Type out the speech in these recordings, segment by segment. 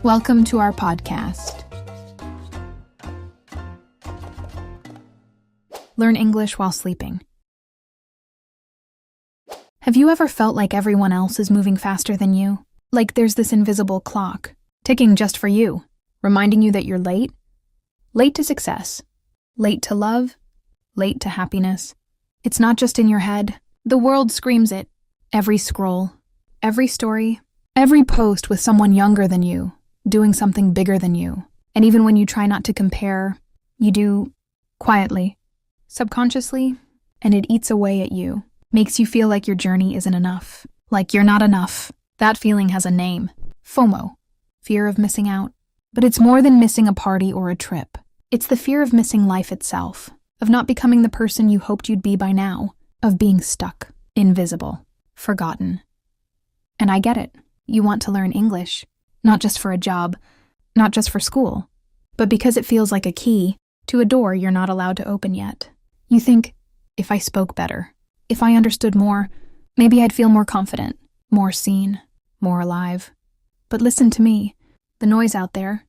Welcome to our podcast. Learn English while sleeping. Have you ever felt like everyone else is moving faster than you? Like there's this invisible clock, ticking just for you, reminding you that you're late? Late to success, late to love, late to happiness. It's not just in your head. The world screams it. Every scroll, every story, every post with someone younger than you, doing something bigger than you. And even when you try not to compare, you do quietly, subconsciously, and it eats away at you. Makes you feel like your journey isn't enough, like you're not enough. That feeling has a name, FOMO, fear of missing out. But it's more than missing a party or a trip. It's the fear of missing life itself, of not becoming the person you hoped you'd be by now, of being stuck, invisible, forgotten. And I get it. You want to learn English, not just for a job, not just for school, but because it feels like a key to a door you're not allowed to open yet. You think, if I spoke better, if I understood more, maybe I'd feel more confident, more seen, more alive. But listen to me, the noise out there,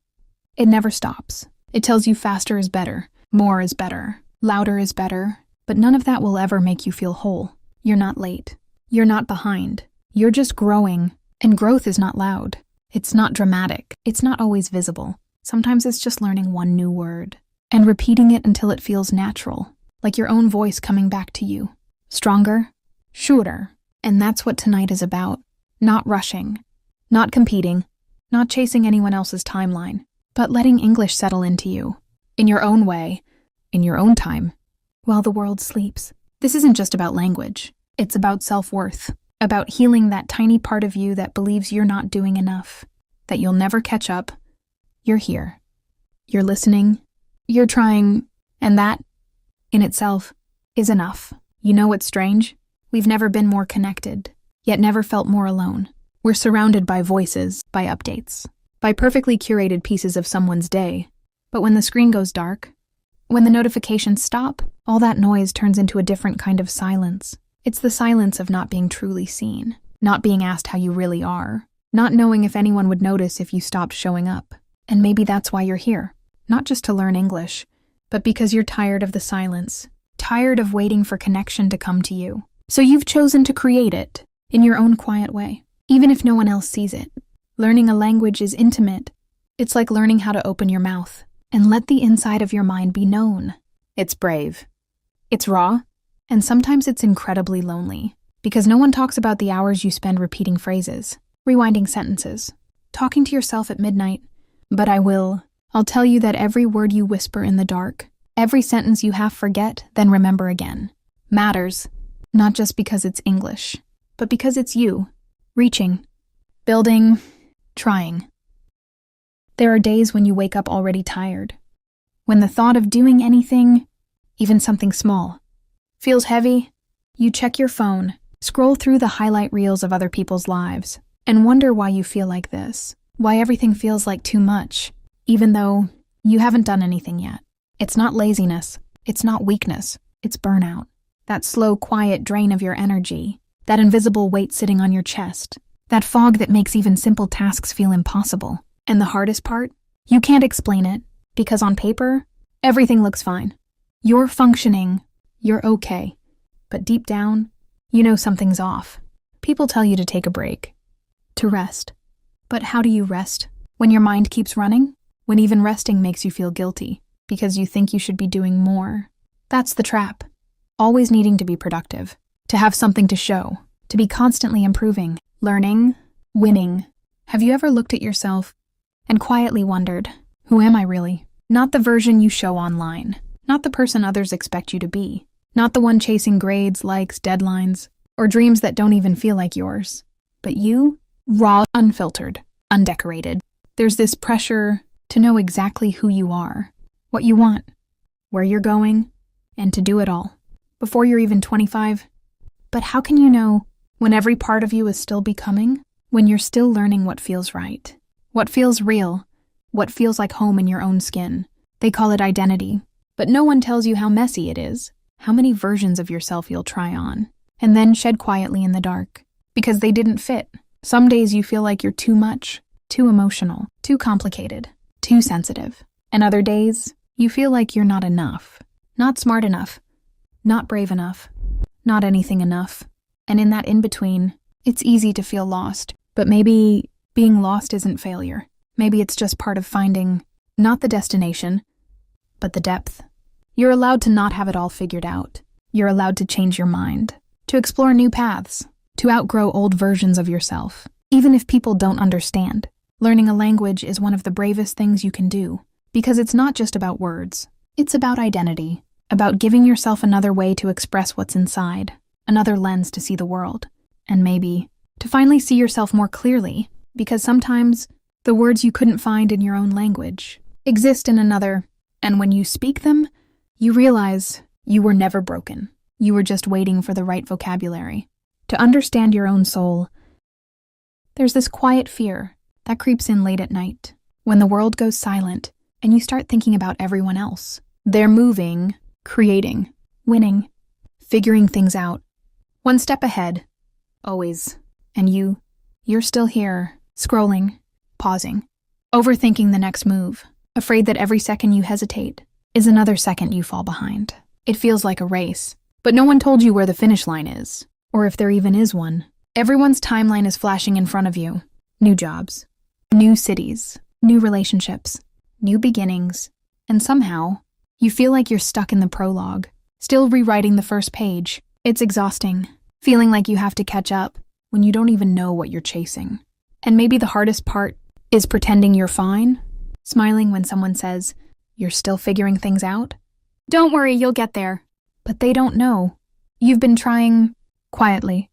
it never stops. It tells you faster is better, more is better, louder is better, but none of that will ever make you feel whole. You're not late. You're not behind. You're just growing, and growth is not loud. It's not dramatic. It's not always visible. Sometimes it's just learning one new word and repeating it until it feels natural, like your own voice coming back to you. Stronger, surer. And that's what tonight is about. Not rushing, not competing, not chasing anyone else's timeline, but letting English settle into you, in your own way, in your own time, while the world sleeps. This isn't just about language. It's about self-worth, about healing that tiny part of you that believes you're not doing enough, that you'll never catch up. You're here. You're listening. You're trying. And that, in itself, is enough. You know what's strange? We've never been more connected, yet never felt more alone. We're surrounded by voices, by updates, by perfectly curated pieces of someone's day. But when the screen goes dark, when the notifications stop, all that noise turns into a different kind of silence. It's the silence of not being truly seen, not being asked how you really are, not knowing if anyone would notice if you stopped showing up. And maybe that's why you're here, not just to learn English, but because you're tired of the silence, tired of waiting for connection to come to you. So you've chosen to create it in your own quiet way, even if no one else sees it. Learning a language is intimate. It's like learning how to open your mouth and let the inside of your mind be known. It's brave. It's raw. And sometimes it's incredibly lonely, because no one talks about the hours you spend repeating phrases, rewinding sentences, talking to yourself at midnight. But I'll tell you that every word you whisper in the dark, every sentence you half forget, then remember again, matters, not just because it's English, but because it's you, reaching, building, trying. There are days when you wake up already tired, when the thought of doing anything, even something small, feels heavy. You check your phone, scroll through the highlight reels of other people's lives, and wonder why you feel like this, why everything feels like too much, even though you haven't done anything yet. It's not laziness, it's not weakness, it's burnout. That slow, quiet drain of your energy, that invisible weight sitting on your chest, that fog that makes even simple tasks feel impossible. And the hardest part? You can't explain it, because on paper, everything looks fine. You're functioning. You're okay, but deep down, you know something's off. People tell you to take a break, to rest. But how do you rest? When your mind keeps running? When even resting makes you feel guilty, because you think you should be doing more? That's the trap. Always needing to be productive, to have something to show, to be constantly improving, learning, winning. Have you ever looked at yourself and quietly wondered, who am I really? Not the version you show online, not the person others expect you to be. Not the one chasing grades, likes, deadlines, or dreams that don't even feel like yours. But you, raw, unfiltered, undecorated. There's this pressure to know exactly who you are, what you want, where you're going, and to do it all, before you're even 25. But how can you know when every part of you is still becoming? When you're still learning what feels right, what feels real, what feels like home in your own skin. They call it identity, but no one tells you how messy it is. How many versions of yourself you'll try on, and then shed quietly in the dark, because they didn't fit. Some days you feel like you're too much, too emotional, too complicated, too sensitive. And other days, you feel like you're not enough, not smart enough, not brave enough, not anything enough. And in that in-between, it's easy to feel lost. But maybe being lost isn't failure. Maybe it's just part of finding not the destination, but the depth. You're allowed to not have it all figured out. You're allowed to change your mind, to explore new paths, to outgrow old versions of yourself. Even if people don't understand, learning a language is one of the bravest things you can do, because it's not just about words. It's about identity, about giving yourself another way to express what's inside, another lens to see the world, and maybe to finally see yourself more clearly, because sometimes the words you couldn't find in your own language exist in another, and when you speak them, you realize you were never broken. You were just waiting for the right vocabulary. To understand your own soul, there's this quiet fear that creeps in late at night, when the world goes silent and you start thinking about everyone else. They're moving, creating, winning, figuring things out, one step ahead, always. And you're still here, scrolling, pausing, overthinking the next move, afraid that every second you hesitate is another second you fall behind. It feels like a race, but no one told you where the finish line is, or if there even is one. Everyone's timeline is flashing in front of you. New jobs, new cities, new relationships, new beginnings, and somehow, you feel like you're stuck in the prologue, still rewriting the first page. It's exhausting, feeling like you have to catch up when you don't even know what you're chasing. And maybe the hardest part is pretending you're fine, smiling when someone says, "You're still figuring things out? Don't worry, you'll get there." But they don't know. You've been trying quietly,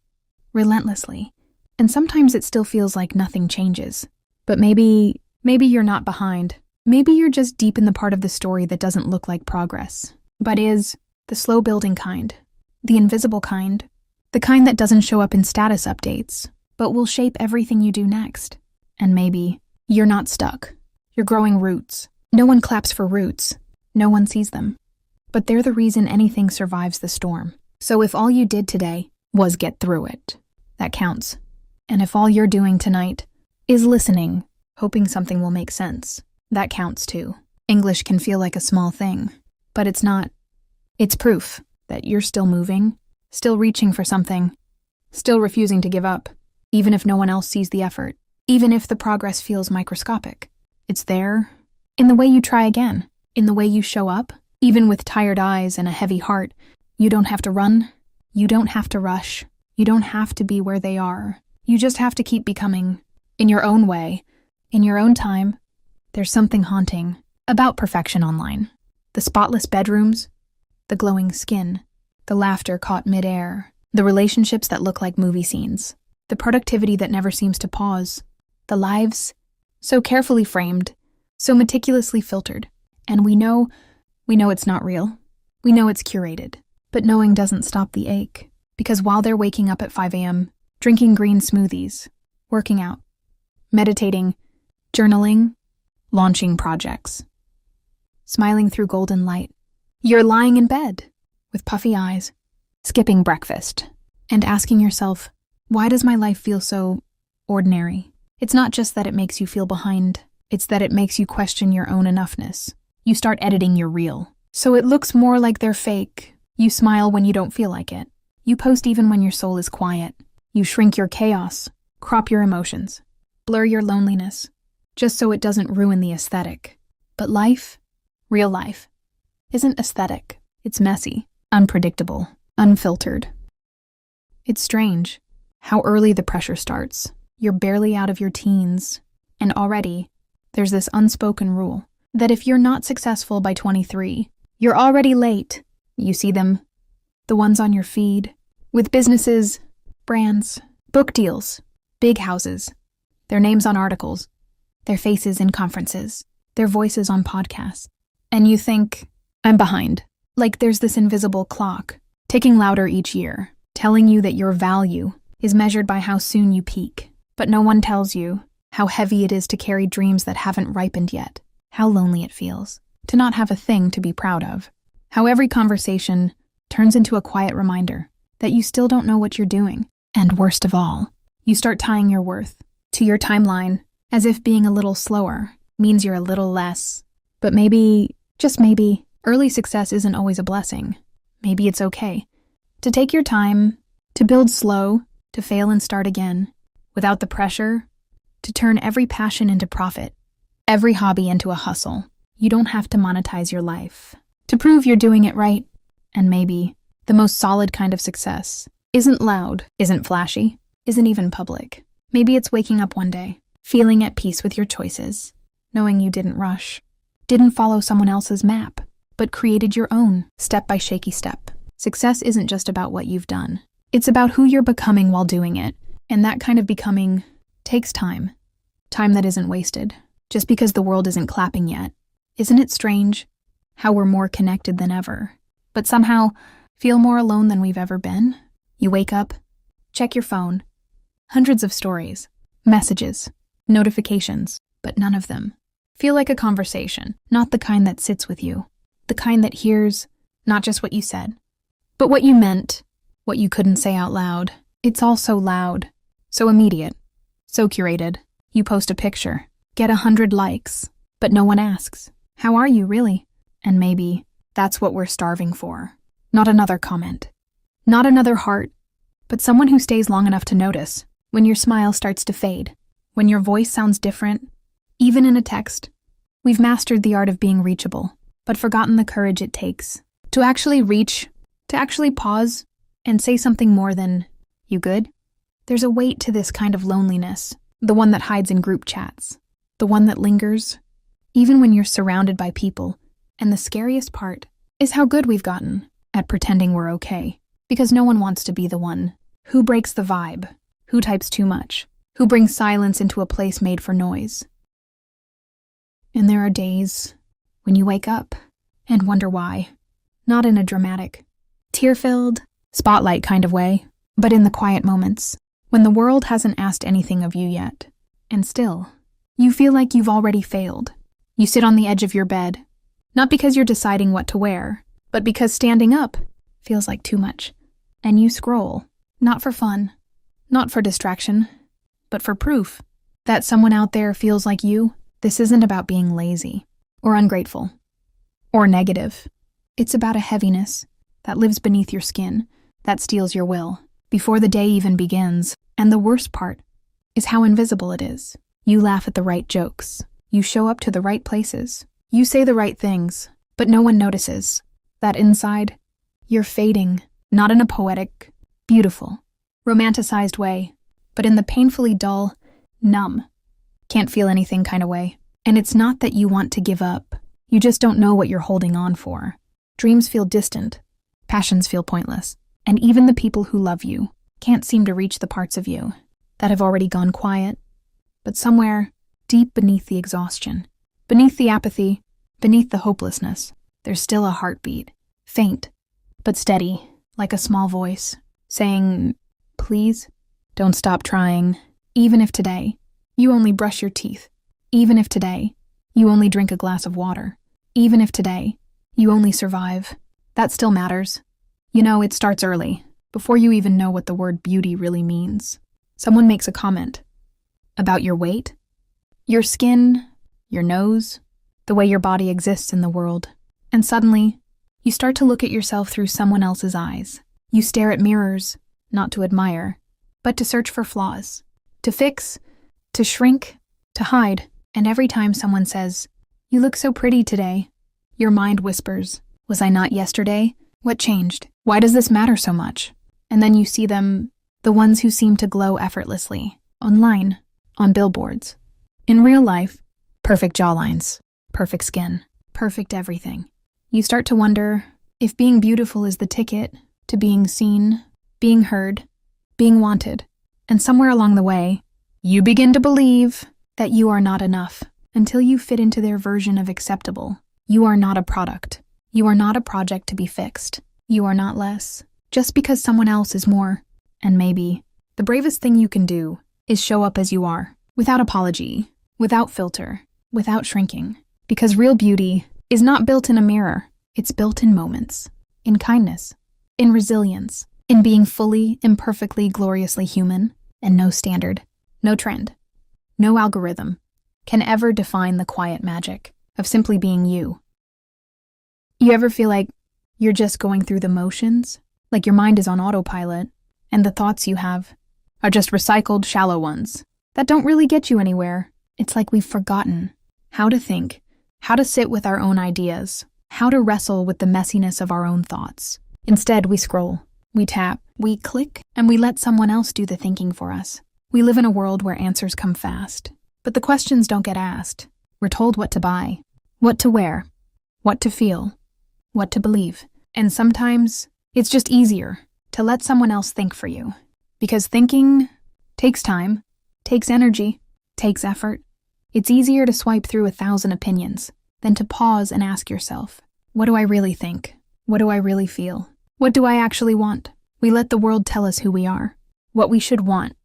relentlessly, and sometimes it still feels like nothing changes. But maybe you're not behind. Maybe you're just deep in the part of the story that doesn't look like progress, but is the slow building kind, the invisible kind, the kind that doesn't show up in status updates, but will shape everything you do next. And maybe you're not stuck. You're growing roots. No one claps for roots. No one sees them. But they're the reason anything survives the storm. So if all you did today was get through it, that counts. And if all you're doing tonight is listening, hoping something will make sense, that counts too. English can feel like a small thing, but it's not. It's proof that you're still moving, still reaching for something, still refusing to give up, even if no one else sees the effort, even if the progress feels microscopic. It's there, in the way you try again, in the way you show up, even with tired eyes and a heavy heart. You don't have to run, you don't have to rush, you don't have to be where they are. You just have to keep becoming, in your own way, in your own time. There's something haunting about perfection online. The spotless bedrooms, the glowing skin, the laughter caught midair, the relationships that look like movie scenes, the productivity that never seems to pause, the lives so carefully framed, so meticulously filtered. And we know it's not real. We know it's curated. But knowing doesn't stop the ache, because while they're waking up at 5 a.m., drinking green smoothies, working out, meditating, journaling, launching projects, smiling through golden light, you're lying in bed with puffy eyes, skipping breakfast, and asking yourself, why does my life feel so ordinary? It's not just that it makes you feel behind, it's that it makes you question your own enoughness. You start editing your reel, so it looks more like they're fake. You smile when you don't feel like it. You post even when your soul is quiet. You shrink your chaos, crop your emotions, blur your loneliness, just so it doesn't ruin the aesthetic. But life, real life, isn't aesthetic. It's messy, unpredictable, unfiltered. It's strange how early the pressure starts. You're barely out of your teens, and already there's this unspoken rule that if you're not successful by 23, you're already late. You see them, the ones on your feed, with businesses, brands, book deals, big houses, their names on articles, their faces in conferences, their voices on podcasts. And you think, I'm behind. Like there's this invisible clock, ticking louder each year, telling you that your value is measured by how soon you peak. But no one tells you how heavy it is to carry dreams that haven't ripened yet, how lonely it feels to not have a thing to be proud of, how every conversation turns into a quiet reminder that you still don't know what you're doing. And worst of all, you start tying your worth to your timeline, as if being a little slower means you're a little less. But maybe, just maybe, early success isn't always a blessing. Maybe it's okay to take your time, to build slow, to fail and start again, without the pressure, to turn every passion into profit, every hobby into a hustle. You don't have to monetize your life to prove you're doing it right. And maybe the most solid kind of success isn't loud, isn't flashy, isn't even public. Maybe it's waking up one day, feeling at peace with your choices, knowing you didn't rush, didn't follow someone else's map, but created your own, step by shaky step. Success isn't just about what you've done. It's about who you're becoming while doing it. And that kind of becoming takes time. Time that isn't wasted, just because the world isn't clapping yet. Isn't it strange how we're more connected than ever, but somehow feel more alone than we've ever been? You wake up, check your phone, hundreds of stories, messages, notifications, but none of them feel like a conversation, not the kind that sits with you, the kind that hears not just what you said, but what you meant, what you couldn't say out loud. It's all so loud, so immediate, so curated. You post a picture, get 100 likes, but no one asks, how are you really? And maybe that's what we're starving for. Not another comment, not another heart, but someone who stays long enough to notice when your smile starts to fade, when your voice sounds different, even in a text. We've mastered the art of being reachable, but forgotten the courage it takes to actually reach, to actually pause and say something more than, "You good?" There's a weight to this kind of loneliness, the one that hides in group chats, the one that lingers, even when you're surrounded by people. And the scariest part is how good we've gotten at pretending we're okay, because no one wants to be the one who breaks the vibe, who types too much, who brings silence into a place made for noise. And there are days when you wake up and wonder why, not in a dramatic, tear-filled, spotlight kind of way, but in the quiet moments, when the world hasn't asked anything of you yet, and still, you feel like you've already failed. You sit on the edge of your bed, not because you're deciding what to wear, but because standing up feels like too much. And you scroll, not for fun, not for distraction, but for proof that someone out there feels like you. This isn't about being lazy, or ungrateful, or negative. It's about a heaviness that lives beneath your skin, that steals your will, before the day even begins. And the worst part is how invisible it is. You laugh at the right jokes. You show up to the right places. You say the right things, but no one notices that inside, you're fading, not in a poetic, beautiful, romanticized way, but in the painfully dull, numb, can't feel anything kind of way. And it's not that you want to give up. You just don't know what you're holding on for. Dreams feel distant. Passions feel pointless. And even the people who love you can't seem to reach the parts of you that have already gone quiet. But somewhere, deep beneath the exhaustion, beneath the apathy, beneath the hopelessness, there's still a heartbeat, faint, but steady, like a small voice, saying, "Please, don't stop trying, even if today you only brush your teeth, even if today you only drink a glass of water, even if today you only survive. That still matters." You know, it starts early, before you even know what the word beauty really means. Someone makes a comment about your weight, your skin, your nose, the way your body exists in the world. And suddenly, you start to look at yourself through someone else's eyes. You stare at mirrors, not to admire, but to search for flaws, to fix, to shrink, to hide. And every time someone says, "You look so pretty today," your mind whispers, "Was I not yesterday? What changed? Why does this matter so much?" And then you see them, the ones who seem to glow effortlessly, online, on billboards. In real life, perfect jawlines, perfect skin, perfect everything. You start to wonder if being beautiful is the ticket to being seen, being heard, being wanted. And somewhere along the way, you begin to believe that you are not enough until you fit into their version of acceptable. You are not a product. You are not a project to be fixed. You are not less, just because someone else is more. And maybe the bravest thing you can do is show up as you are, without apology, without filter, without shrinking. Because real beauty is not built in a mirror. It's built in moments, in kindness, in resilience, in being fully, imperfectly, gloriously human. And no standard, no trend, no algorithm can ever define the quiet magic of simply being you. You ever feel like you're just going through the motions? Like your mind is on autopilot, and the thoughts you have are just recycled, shallow ones that don't really get you anywhere. It's like we've forgotten how to think, how to sit with our own ideas, how to wrestle with the messiness of our own thoughts. Instead, we scroll, we tap, we click, and we let someone else do the thinking for us. We live in a world where answers come fast, but the questions don't get asked. We're told what to buy, what to wear, what to feel, what to believe. And sometimes it's just easier to let someone else think for you. Because thinking takes time, takes energy, takes effort. It's easier to swipe through 1,000 opinions than to pause and ask yourself, what do I really think? What do I really feel? What do I actually want? We let the world tell us who we are, what we should want,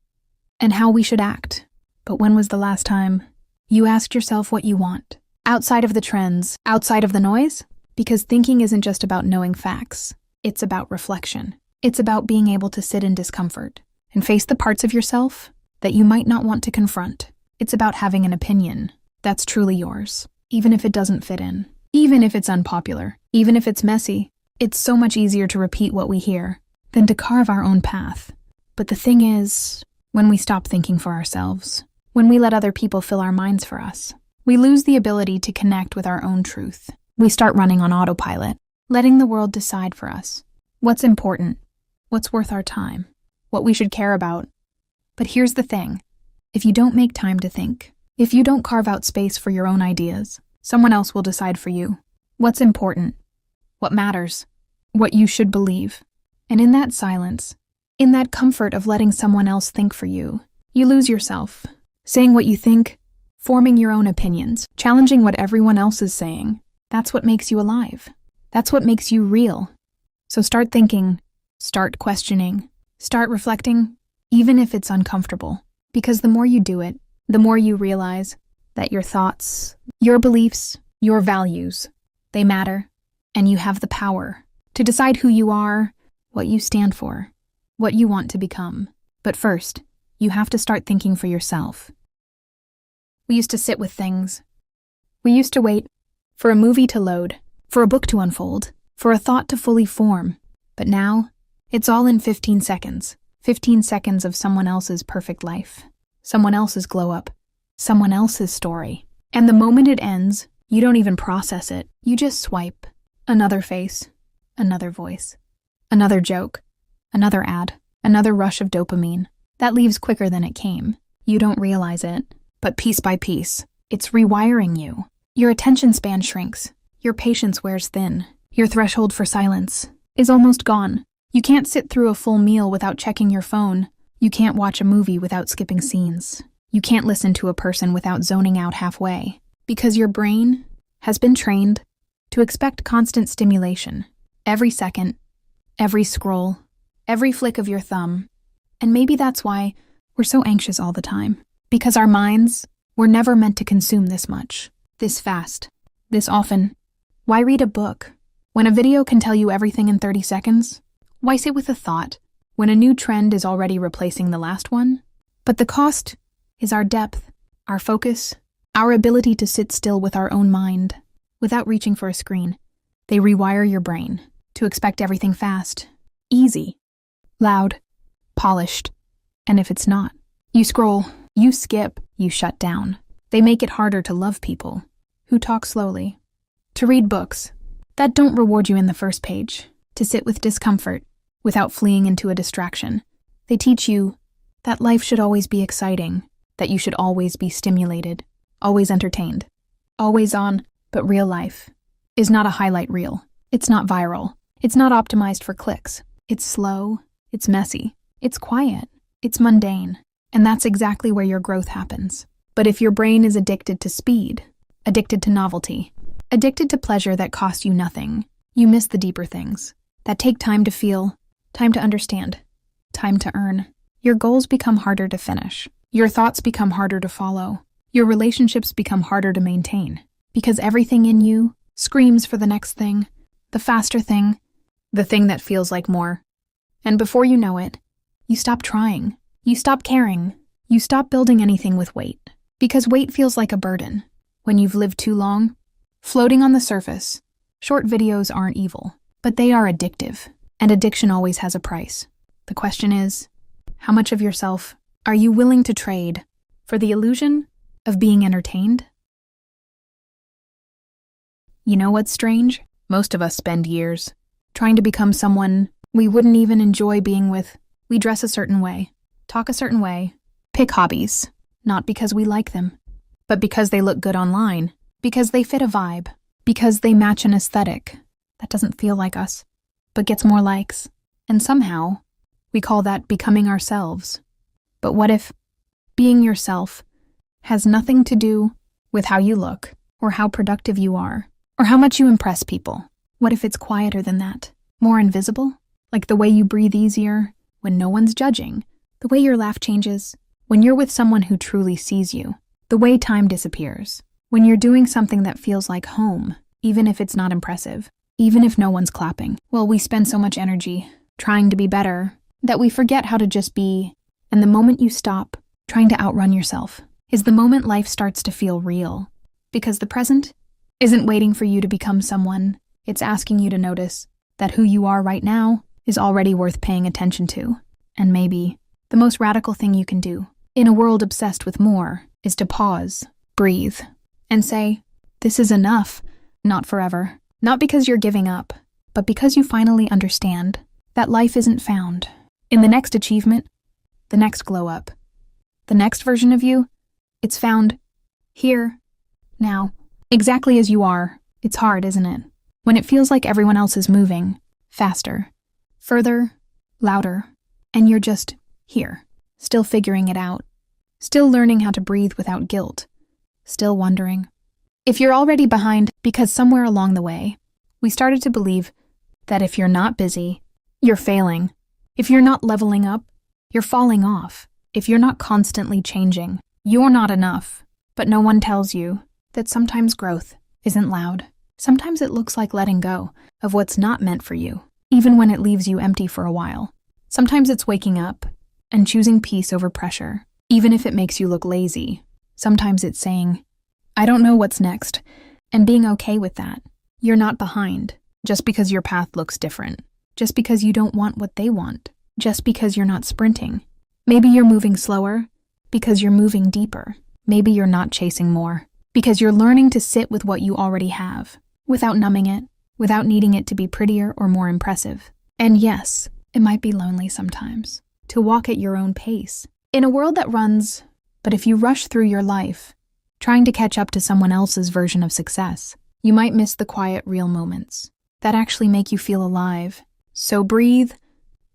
and how we should act. But when was the last time you asked yourself what you want? Outside of the trends, outside of the noise? Because thinking isn't just about knowing facts. It's about reflection. It's about being able to sit in discomfort and face the parts of yourself that you might not want to confront. It's about having an opinion that's truly yours, even if it doesn't fit in, even if it's unpopular, even if it's messy. It's so much easier to repeat what we hear than to carve our own path. But the thing is, when we stop thinking for ourselves, when we let other people fill our minds for us, we lose the ability to connect with our own truth. We start running on autopilot, letting the world decide for us what's important, what's worth our time, what we should care about. But here's the thing. If you don't make time to think, if you don't carve out space for your own ideas, someone else will decide for you what's important, what matters, what you should believe. And in that silence, in that comfort of letting someone else think for you, you lose yourself, saying what you think, forming your own opinions, challenging what everyone else is saying. That's what makes you alive. That's what makes you real. So start thinking, start questioning, start reflecting, even if it's uncomfortable. Because the more you do it, the more you realize that your thoughts, your beliefs, your values, they matter, and you have the power to decide who you are, what you stand for, what you want to become. But first, you have to start thinking for yourself. We used to sit with things. We used to wait for a movie to load, for a book to unfold, for a thought to fully form. But now, it's all in 15 seconds. 15 seconds of someone else's perfect life, someone else's glow-up, someone else's story. And the moment it ends, you don't even process it. You just swipe. Another face, another voice, another joke, another ad, another rush of dopamine. That leaves quicker than it came. You don't realize it, but piece by piece, it's rewiring you. Your attention span shrinks. Your patience wears thin. Your threshold for silence is almost gone. You can't sit through a full meal without checking your phone. You can't watch a movie without skipping scenes. You can't listen to a person without zoning out halfway. Because your brain has been trained to expect constant stimulation. Every second, every scroll, every flick of your thumb. And maybe that's why we're so anxious all the time. Because our minds were never meant to consume this much, this fast, this often. Why read a book when a video can tell you everything in 30 seconds? Why sit with a thought when a new trend is already replacing the last one? But the cost is our depth, our focus, our ability to sit still with our own mind without reaching for a screen. They rewire your brain to expect everything fast, easy, loud, polished. And if it's not, you scroll, you skip, you shut down. They make it harder to love people who talk slowly, to read books that don't reward you in the first page, to sit with discomfort without fleeing into a distraction. They teach you that life should always be exciting, that you should always be stimulated, always entertained, always on. But real life is not a highlight reel. It's not viral. It's not optimized for clicks. It's slow, it's messy, it's quiet, it's mundane. And that's exactly where your growth happens. But if your brain is addicted to speed, addicted to novelty, addicted to pleasure that costs you nothing, you miss the deeper things that take time to feel, time to understand, time to earn. Your goals become harder to finish. Your thoughts become harder to follow. Your relationships become harder to maintain. Because everything in you screams for the next thing, the faster thing, the thing that feels like more. And before you know it, you stop trying. You stop caring. You stop building anything with weight. Because weight feels like a burden. When you've lived too long, floating on the surface, short videos aren't evil, but they are addictive, and addiction always has a price. The question is, how much of yourself are you willing to trade for the illusion of being entertained? You know what's strange? Most of us spend years trying to become someone we wouldn't even enjoy being with. We dress a certain way, talk a certain way, pick hobbies, not because we like them, but because they look good online, because they fit a vibe, because they match an aesthetic that doesn't feel like us, but gets more likes. And somehow, we call that becoming ourselves. But what if being yourself has nothing to do with how you look, or how productive you are, or how much you impress people? What if it's quieter than that? More invisible? Like the way you breathe easier when no one's judging, the way your laugh changes when you're with someone who truly sees you, the way time disappears when you're doing something that feels like home, even if it's not impressive, even if no one's clapping. Well, we spend so much energy trying to be better that we forget how to just be, and the moment you stop trying to outrun yourself is the moment life starts to feel real, because the present isn't waiting for you to become someone. It's asking you to notice that who you are right now is already worth paying attention to. And maybe the most radical thing you can do in a world obsessed with more is to pause, breathe, and say, this is enough, not forever. Not because you're giving up, but because you finally understand that life isn't found in the next achievement, the next glow up, the next version of you. It's found here, now, exactly as you are. It's hard, isn't it? When it feels like everyone else is moving faster, further, louder, and you're just here, still figuring it out, still learning how to breathe without guilt, still wondering if you're already behind, because somewhere along the way, we started to believe that if you're not busy, you're failing. If you're not leveling up, you're falling off. If you're not constantly changing, you're not enough. But no one tells you that sometimes growth isn't loud. Sometimes it looks like letting go of what's not meant for you, even when it leaves you empty for a while. Sometimes it's waking up and choosing peace over pressure, even if it makes you look lazy. Sometimes it's saying, I don't know what's next, and being okay with that. You're not behind just because your path looks different, just because you don't want what they want, just because you're not sprinting. Maybe you're moving slower because you're moving deeper. Maybe you're not chasing more because you're learning to sit with what you already have, without numbing it, without needing it to be prettier or more impressive. And yes, it might be lonely sometimes to walk at your own pace in a world that runs, but if you rush through your life, trying to catch up to someone else's version of success, you might miss the quiet, real moments that actually make you feel alive. So breathe,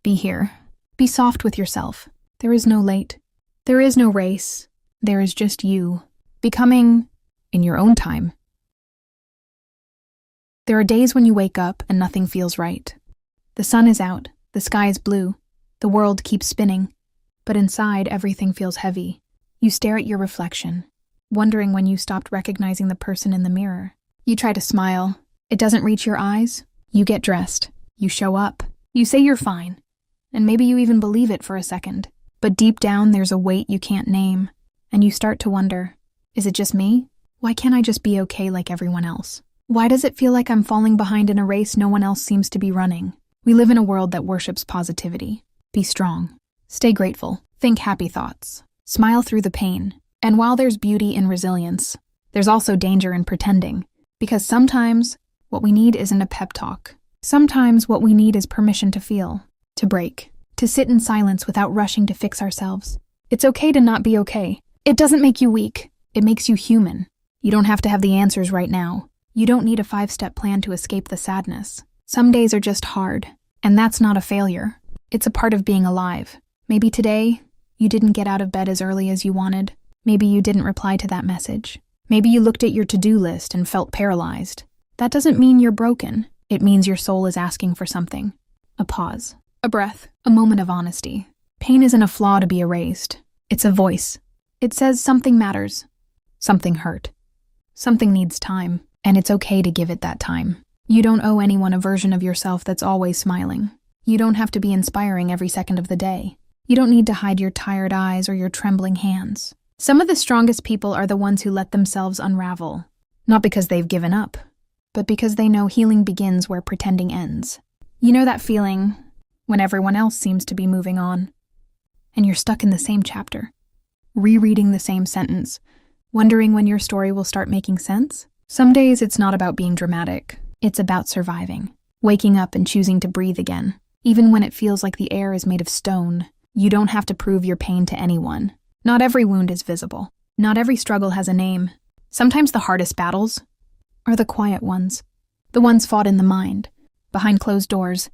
be here, be soft with yourself. There is no late, there is no race, there is just you, becoming in your own time. There are days when you wake up and nothing feels right. The sun is out, the sky is blue, the world keeps spinning, but inside everything feels heavy. You stare at your reflection, wondering when you stopped recognizing the person in the mirror. You try to smile. It doesn't reach your eyes. You get dressed. You show up. You say you're fine. And maybe you even believe it for a second. But deep down, there's a weight you can't name. And you start to wonder, is it just me? Why can't I just be okay like everyone else? Why does it feel like I'm falling behind in a race no one else seems to be running? We live in a world that worships positivity. Be strong. Stay grateful. Think happy thoughts. Smile through the pain. And while there's beauty in resilience, there's also danger in pretending. Because sometimes what we need isn't a pep talk. Sometimes what we need is permission to feel, to break, to sit in silence without rushing to fix ourselves. It's okay to not be okay. It doesn't make you weak. It makes you human. You don't have to have the answers right now. You don't need a 5-step plan to escape the sadness. Some days are just hard, and that's not a failure. It's a part of being alive. Maybe today, you didn't get out of bed as early as you wanted. Maybe you didn't reply to that message. Maybe you looked at your to-do list and felt paralyzed. That doesn't mean you're broken. It means your soul is asking for something. A pause, a breath, a moment of honesty. Pain isn't a flaw to be erased. It's a voice. It says something matters. Something hurt. Something needs time, and it's okay to give it that time. You don't owe anyone a version of yourself that's always smiling. You don't have to be inspiring every second of the day. You don't need to hide your tired eyes or your trembling hands. Some of the strongest people are the ones who let themselves unravel, not because they've given up, but because they know healing begins where pretending ends. You know that feeling when everyone else seems to be moving on, and you're stuck in the same chapter, rereading the same sentence, wondering when your story will start making sense? Some days it's not about being dramatic. It's about surviving, waking up and choosing to breathe again. Even when it feels like the air is made of stone, you don't have to prove your pain to anyone. Not every wound is visible. Not every struggle has a name. Sometimes the hardest battles are the quiet ones, the ones fought in the mind, behind closed doors,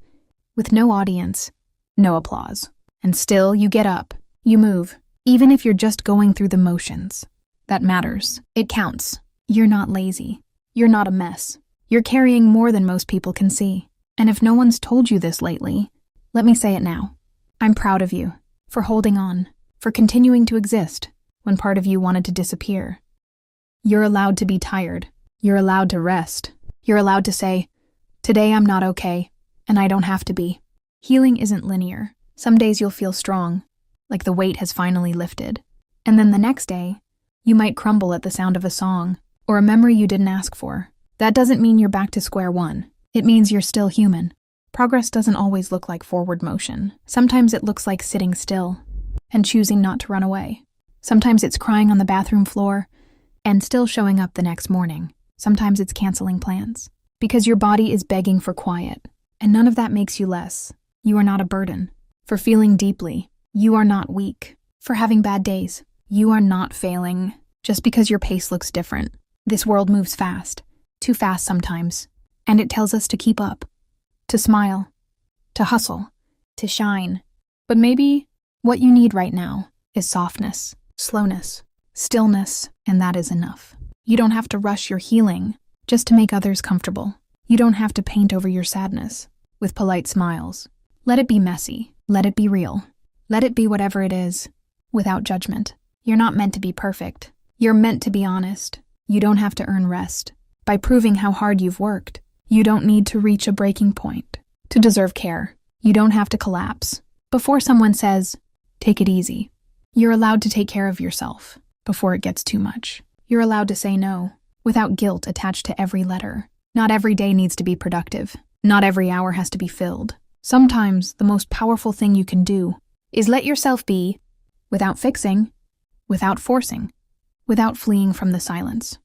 with no audience, no applause. And still, you get up, you move, even if you're just going through the motions. That matters. It counts. You're not lazy. You're not a mess. You're carrying more than most people can see. And if no one's told you this lately, let me say it now. I'm proud of you for holding on, for continuing to exist when part of you wanted to disappear. You're allowed to be tired. You're allowed to rest. You're allowed to say, today I'm not okay, and I don't have to be. Healing isn't linear. Some days you'll feel strong, like the weight has finally lifted. And then the next day, you might crumble at the sound of a song or a memory you didn't ask for. That doesn't mean you're back to square one. It means you're still human. Progress doesn't always look like forward motion. Sometimes it looks like sitting still and choosing not to run away. Sometimes it's crying on the bathroom floor and still showing up the next morning. Sometimes it's canceling plans because your body is begging for quiet. And none of that makes you less. You are not a burden. For feeling deeply, you are not weak. For having bad days, you are not failing just because your pace looks different. This world moves fast, too fast sometimes, and it tells us to keep up, to smile, to hustle, to shine. But maybe what you need right now is softness, slowness, stillness, and that is enough. You don't have to rush your healing just to make others comfortable. You don't have to paint over your sadness with polite smiles. Let it be messy. Let it be real. Let it be whatever it is, without judgment. You're not meant to be perfect. You're meant to be honest. You don't have to earn rest by proving how hard you've worked. You don't need to reach a breaking point to deserve care. You don't have to collapse before someone says, take it easy. You're allowed to take care of yourself before it gets too much. You're allowed to say no without guilt attached to every letter. Not every day needs to be productive. Not every hour has to be filled. Sometimes the most powerful thing you can do is let yourself be without fixing, without forcing, without fleeing from the silence.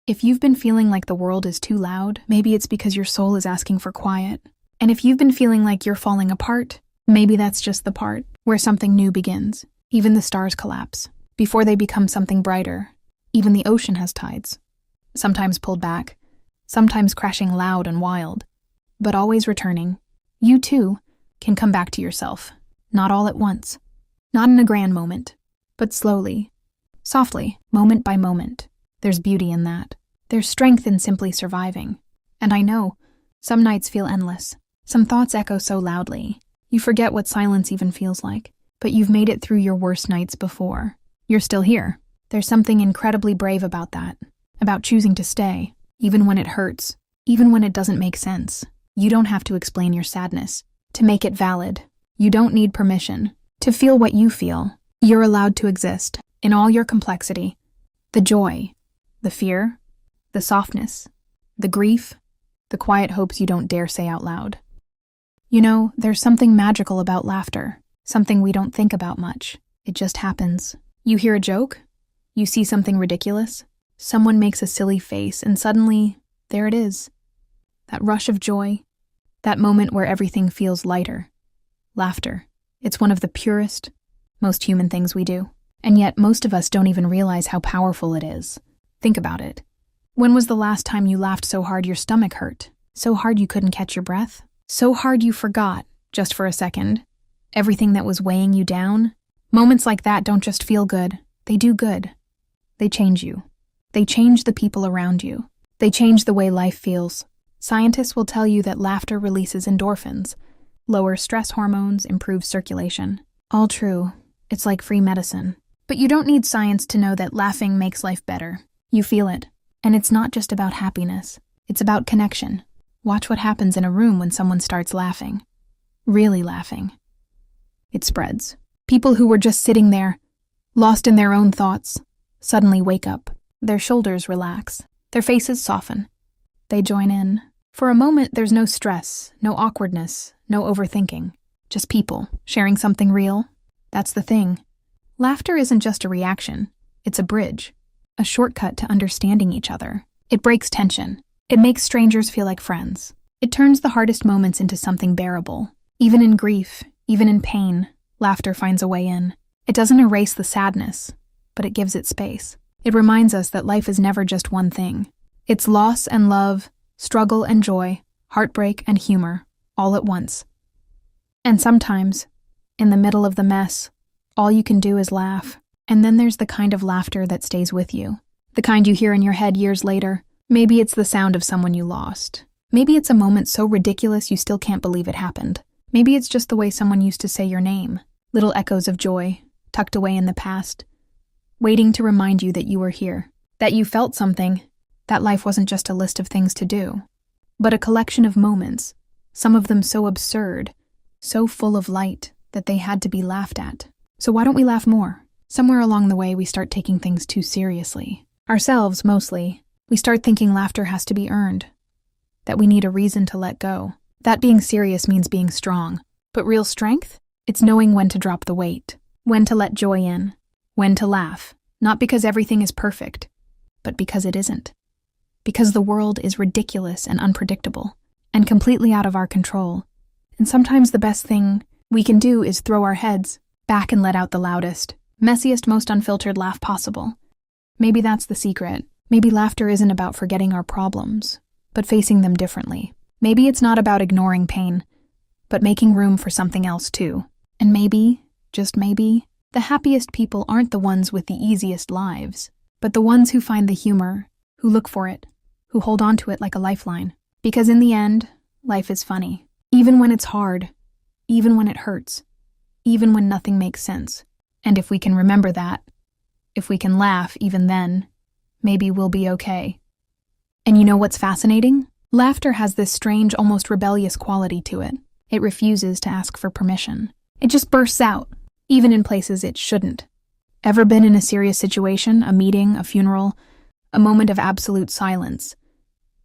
If you've been feeling like the world is too loud, maybe it's because your soul is asking for quiet. And if you've been feeling like you're falling apart, maybe that's just the part where something new begins. Even the stars collapse before they become something brighter. Even the ocean has tides, sometimes pulled back, sometimes crashing loud and wild, but always returning. You too can come back to yourself, not all at once, not in a grand moment, but slowly, softly, moment by moment. There's beauty in that. There's strength in simply surviving. And I know, some nights feel endless. Some thoughts echo so loudly. You forget what silence even feels like. But you've made it through your worst nights before. You're still here. There's something incredibly brave about that. About choosing to stay, even when it hurts, even when it doesn't make sense. You don't have to explain your sadness to make it valid. You don't need permission to feel what you feel. You're allowed to exist in all your complexity. The joy, the fear, the softness, the grief, the quiet hopes you don't dare say out loud. You know, there's something magical about laughter, something we don't think about much. It just happens. You hear a joke, you see something ridiculous, someone makes a silly face, and suddenly, there it is. That rush of joy, that moment where everything feels lighter. Laughter. It's one of the purest, most human things we do. And yet, most of us don't even realize how powerful it is. Think about it. When was the last time you laughed so hard your stomach hurt? So hard you couldn't catch your breath? So hard you forgot, just for a second, everything that was weighing you down? Moments like that don't just feel good. They do good. They change you. They change the people around you. They change the way life feels. Scientists will tell you that laughter releases endorphins, lowers stress hormones, improves circulation. All true. It's like free medicine. But you don't need science to know that laughing makes life better. You feel it. And it's not just about happiness. It's about connection. Watch what happens in a room when someone starts laughing. Really laughing. It spreads. People who were just sitting there, lost in their own thoughts, suddenly wake up. Their shoulders relax. Their faces soften. They join in. For a moment, there's no stress, no awkwardness, no overthinking. Just people sharing something real. That's the thing. Laughter isn't just a reaction. It's a bridge, a shortcut to understanding each other. It breaks tension. It makes strangers feel like friends. It turns the hardest moments into something bearable. Even in grief, even in pain, laughter finds a way in. It doesn't erase the sadness, but it gives it space. It reminds us that life is never just one thing. It's loss and love, struggle and joy, heartbreak and humor, all at once. And sometimes, in the middle of the mess, all you can do is laugh. And then there's the kind of laughter that stays with you. The kind you hear in your head years later. Maybe it's the sound of someone you lost. Maybe it's a moment so ridiculous you still can't believe it happened. Maybe it's just the way someone used to say your name. Little echoes of joy, tucked away in the past, waiting to remind you that you were here, that you felt something, that life wasn't just a list of things to do, but a collection of moments, some of them so absurd, so full of light that they had to be laughed at. So why don't we laugh more? Somewhere along the way, we start taking things too seriously. Ourselves, mostly. We start thinking laughter has to be earned, that we need a reason to let go. That being serious means being strong. But real strength? It's knowing when to drop the weight, when to let joy in, when to laugh. Not because everything is perfect, but because it isn't. Because the world is ridiculous and unpredictable, and completely out of our control. And sometimes the best thing we can do is throw our heads back and let out the loudest, messiest, most unfiltered laugh possible. Maybe that's the secret. Maybe laughter isn't about forgetting our problems, but facing them differently. Maybe it's not about ignoring pain, but making room for something else too. And maybe, just maybe, the happiest people aren't the ones with the easiest lives, but the ones who find the humor, who look for it, who hold on to it like a lifeline. Because in the end, life is funny. Even when it's hard, even when it hurts, even when nothing makes sense. And if we can remember that, if we can laugh even then, maybe we'll be okay. And you know what's fascinating? Laughter has this strange, almost rebellious quality to it. It refuses to ask for permission. It just bursts out, even in places it shouldn't. Ever been in a serious situation, a meeting, a funeral, a moment of absolute silence,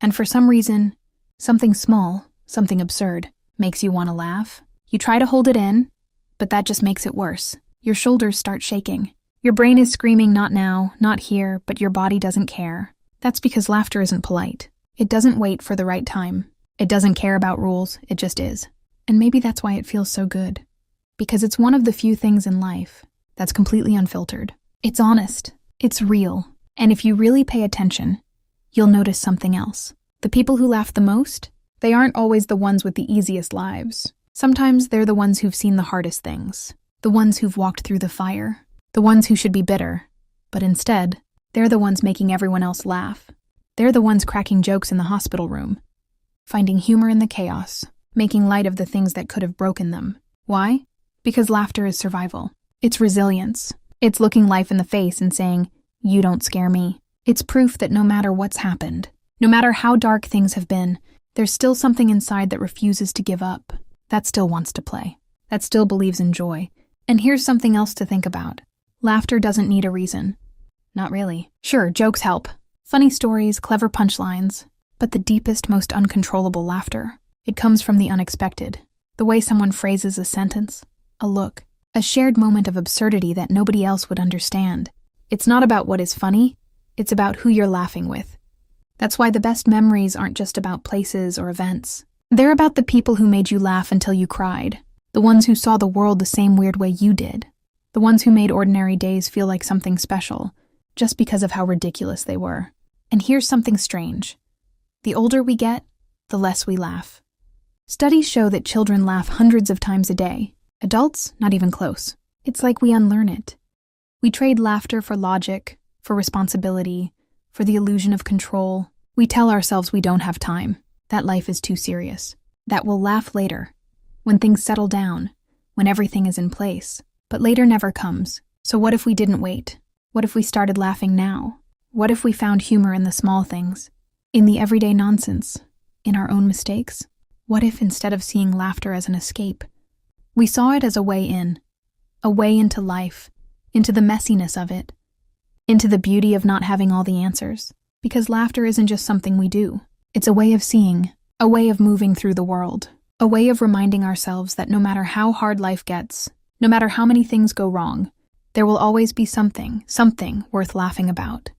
and for some reason, something small, something absurd, makes you want to laugh? You try to hold it in, but that just makes it worse. Your shoulders start shaking. Your brain is screaming, not now, not here, but your body doesn't care. That's because laughter isn't polite. It doesn't wait for the right time. It doesn't care about rules, it just is. And maybe that's why it feels so good. Because it's one of the few things in life that's completely unfiltered. It's honest. It's real. And if you really pay attention, you'll notice something else. The people who laugh the most, they aren't always the ones with the easiest lives. Sometimes they're the ones who've seen the hardest things. The ones who've walked through the fire. The ones who should be bitter, but instead, they're the ones making everyone else laugh. They're the ones cracking jokes in the hospital room, finding humor in the chaos, making light of the things that could have broken them. Why? Because laughter is survival. It's resilience. It's looking life in the face and saying, "You don't scare me." It's proof that no matter what's happened, no matter how dark things have been, there's still something inside that refuses to give up, that still wants to play, that still believes in joy. And here's something else to think about. Laughter doesn't need a reason. Not really. Sure, jokes help. Funny stories, clever punchlines. But the deepest, most uncontrollable laughter, it comes from the unexpected. The way someone phrases a sentence, a look, a shared moment of absurdity that nobody else would understand. It's not about what is funny, it's about who you're laughing with. That's why the best memories aren't just about places or events. They're about the people who made you laugh until you cried. The ones who saw the world the same weird way you did. The ones who made ordinary days feel like something special, just because of how ridiculous they were. And here's something strange. The older we get, the less we laugh. Studies show that children laugh hundreds of times a day. Adults, not even close. It's like we unlearn it. We trade laughter for logic, for responsibility, for the illusion of control. We tell ourselves we don't have time, that life is too serious, that we'll laugh later, when things settle down, when everything is in place. But later never comes. So what if we didn't wait? What if we started laughing now? What if we found humor in the small things, in the everyday nonsense, in our own mistakes? What if instead of seeing laughter as an escape, we saw it as a way in, a way into life, into the messiness of it, into the beauty of not having all the answers. Because laughter isn't just something we do. It's a way of seeing, a way of moving through the world, a way of reminding ourselves that no matter how hard life gets, no matter how many things go wrong, there will always be something worth laughing about.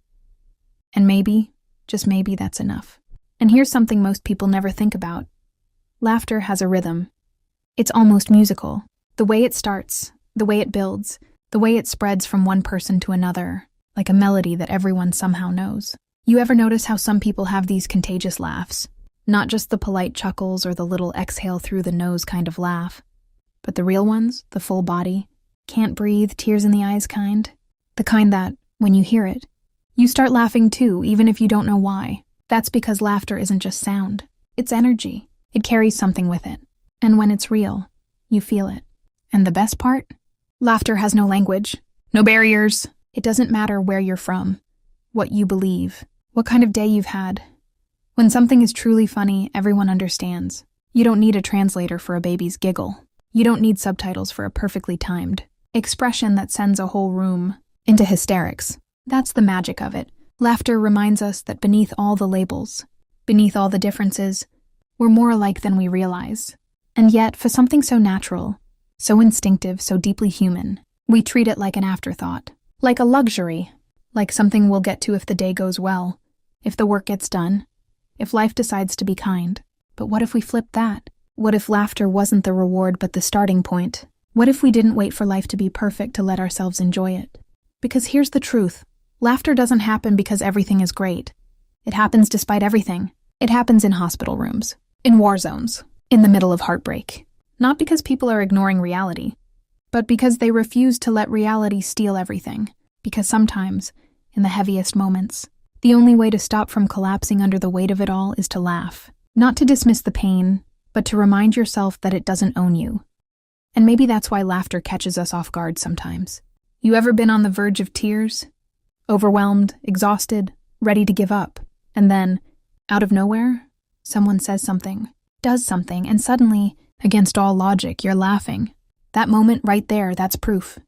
And maybe, just maybe, that's enough. And here's something most people never think about. Laughter has a rhythm. It's almost musical. The way it starts, the way it builds, the way it spreads from one person to another, like a melody that everyone somehow knows. You ever notice how some people have these contagious laughs? Not just the polite chuckles or the little exhale through the nose kind of laugh, but the real ones, the full body, can't breathe, tears in the eyes kind. The kind that, when you hear it, you start laughing too, even if you don't know why. That's because laughter isn't just sound. It's energy. It carries something with it. And when it's real, you feel it. And the best part? Laughter has no language, no barriers. It doesn't matter where you're from, what you believe, what kind of day you've had. When something is truly funny, everyone understands. You don't need a translator for a baby's giggle. You don't need subtitles for a perfectly timed expression that sends a whole room into hysterics. That's the magic of it. Laughter reminds us that beneath all the labels, beneath all the differences, we're more alike than we realize. And yet, for something so natural, so instinctive, so deeply human, we treat it like an afterthought, like a luxury, like something we'll get to if the day goes well, if the work gets done, if life decides to be kind. But what if we flipped that? What if laughter wasn't the reward but the starting point? What if we didn't wait for life to be perfect to let ourselves enjoy it? Because here's the truth. Laughter doesn't happen because everything is great. It happens despite everything. It happens in hospital rooms, in war zones, in the middle of heartbreak. Not because people are ignoring reality, but because they refuse to let reality steal everything. Because sometimes, in the heaviest moments, the only way to stop from collapsing under the weight of it all is to laugh. Not to dismiss the pain, but to remind yourself that it doesn't own you. And maybe that's why laughter catches us off guard sometimes. You ever been on the verge of tears? Overwhelmed, exhausted, ready to give up. And then, out of nowhere, someone says something, does something, and suddenly, against all logic, you're laughing. That moment right there, that's proof.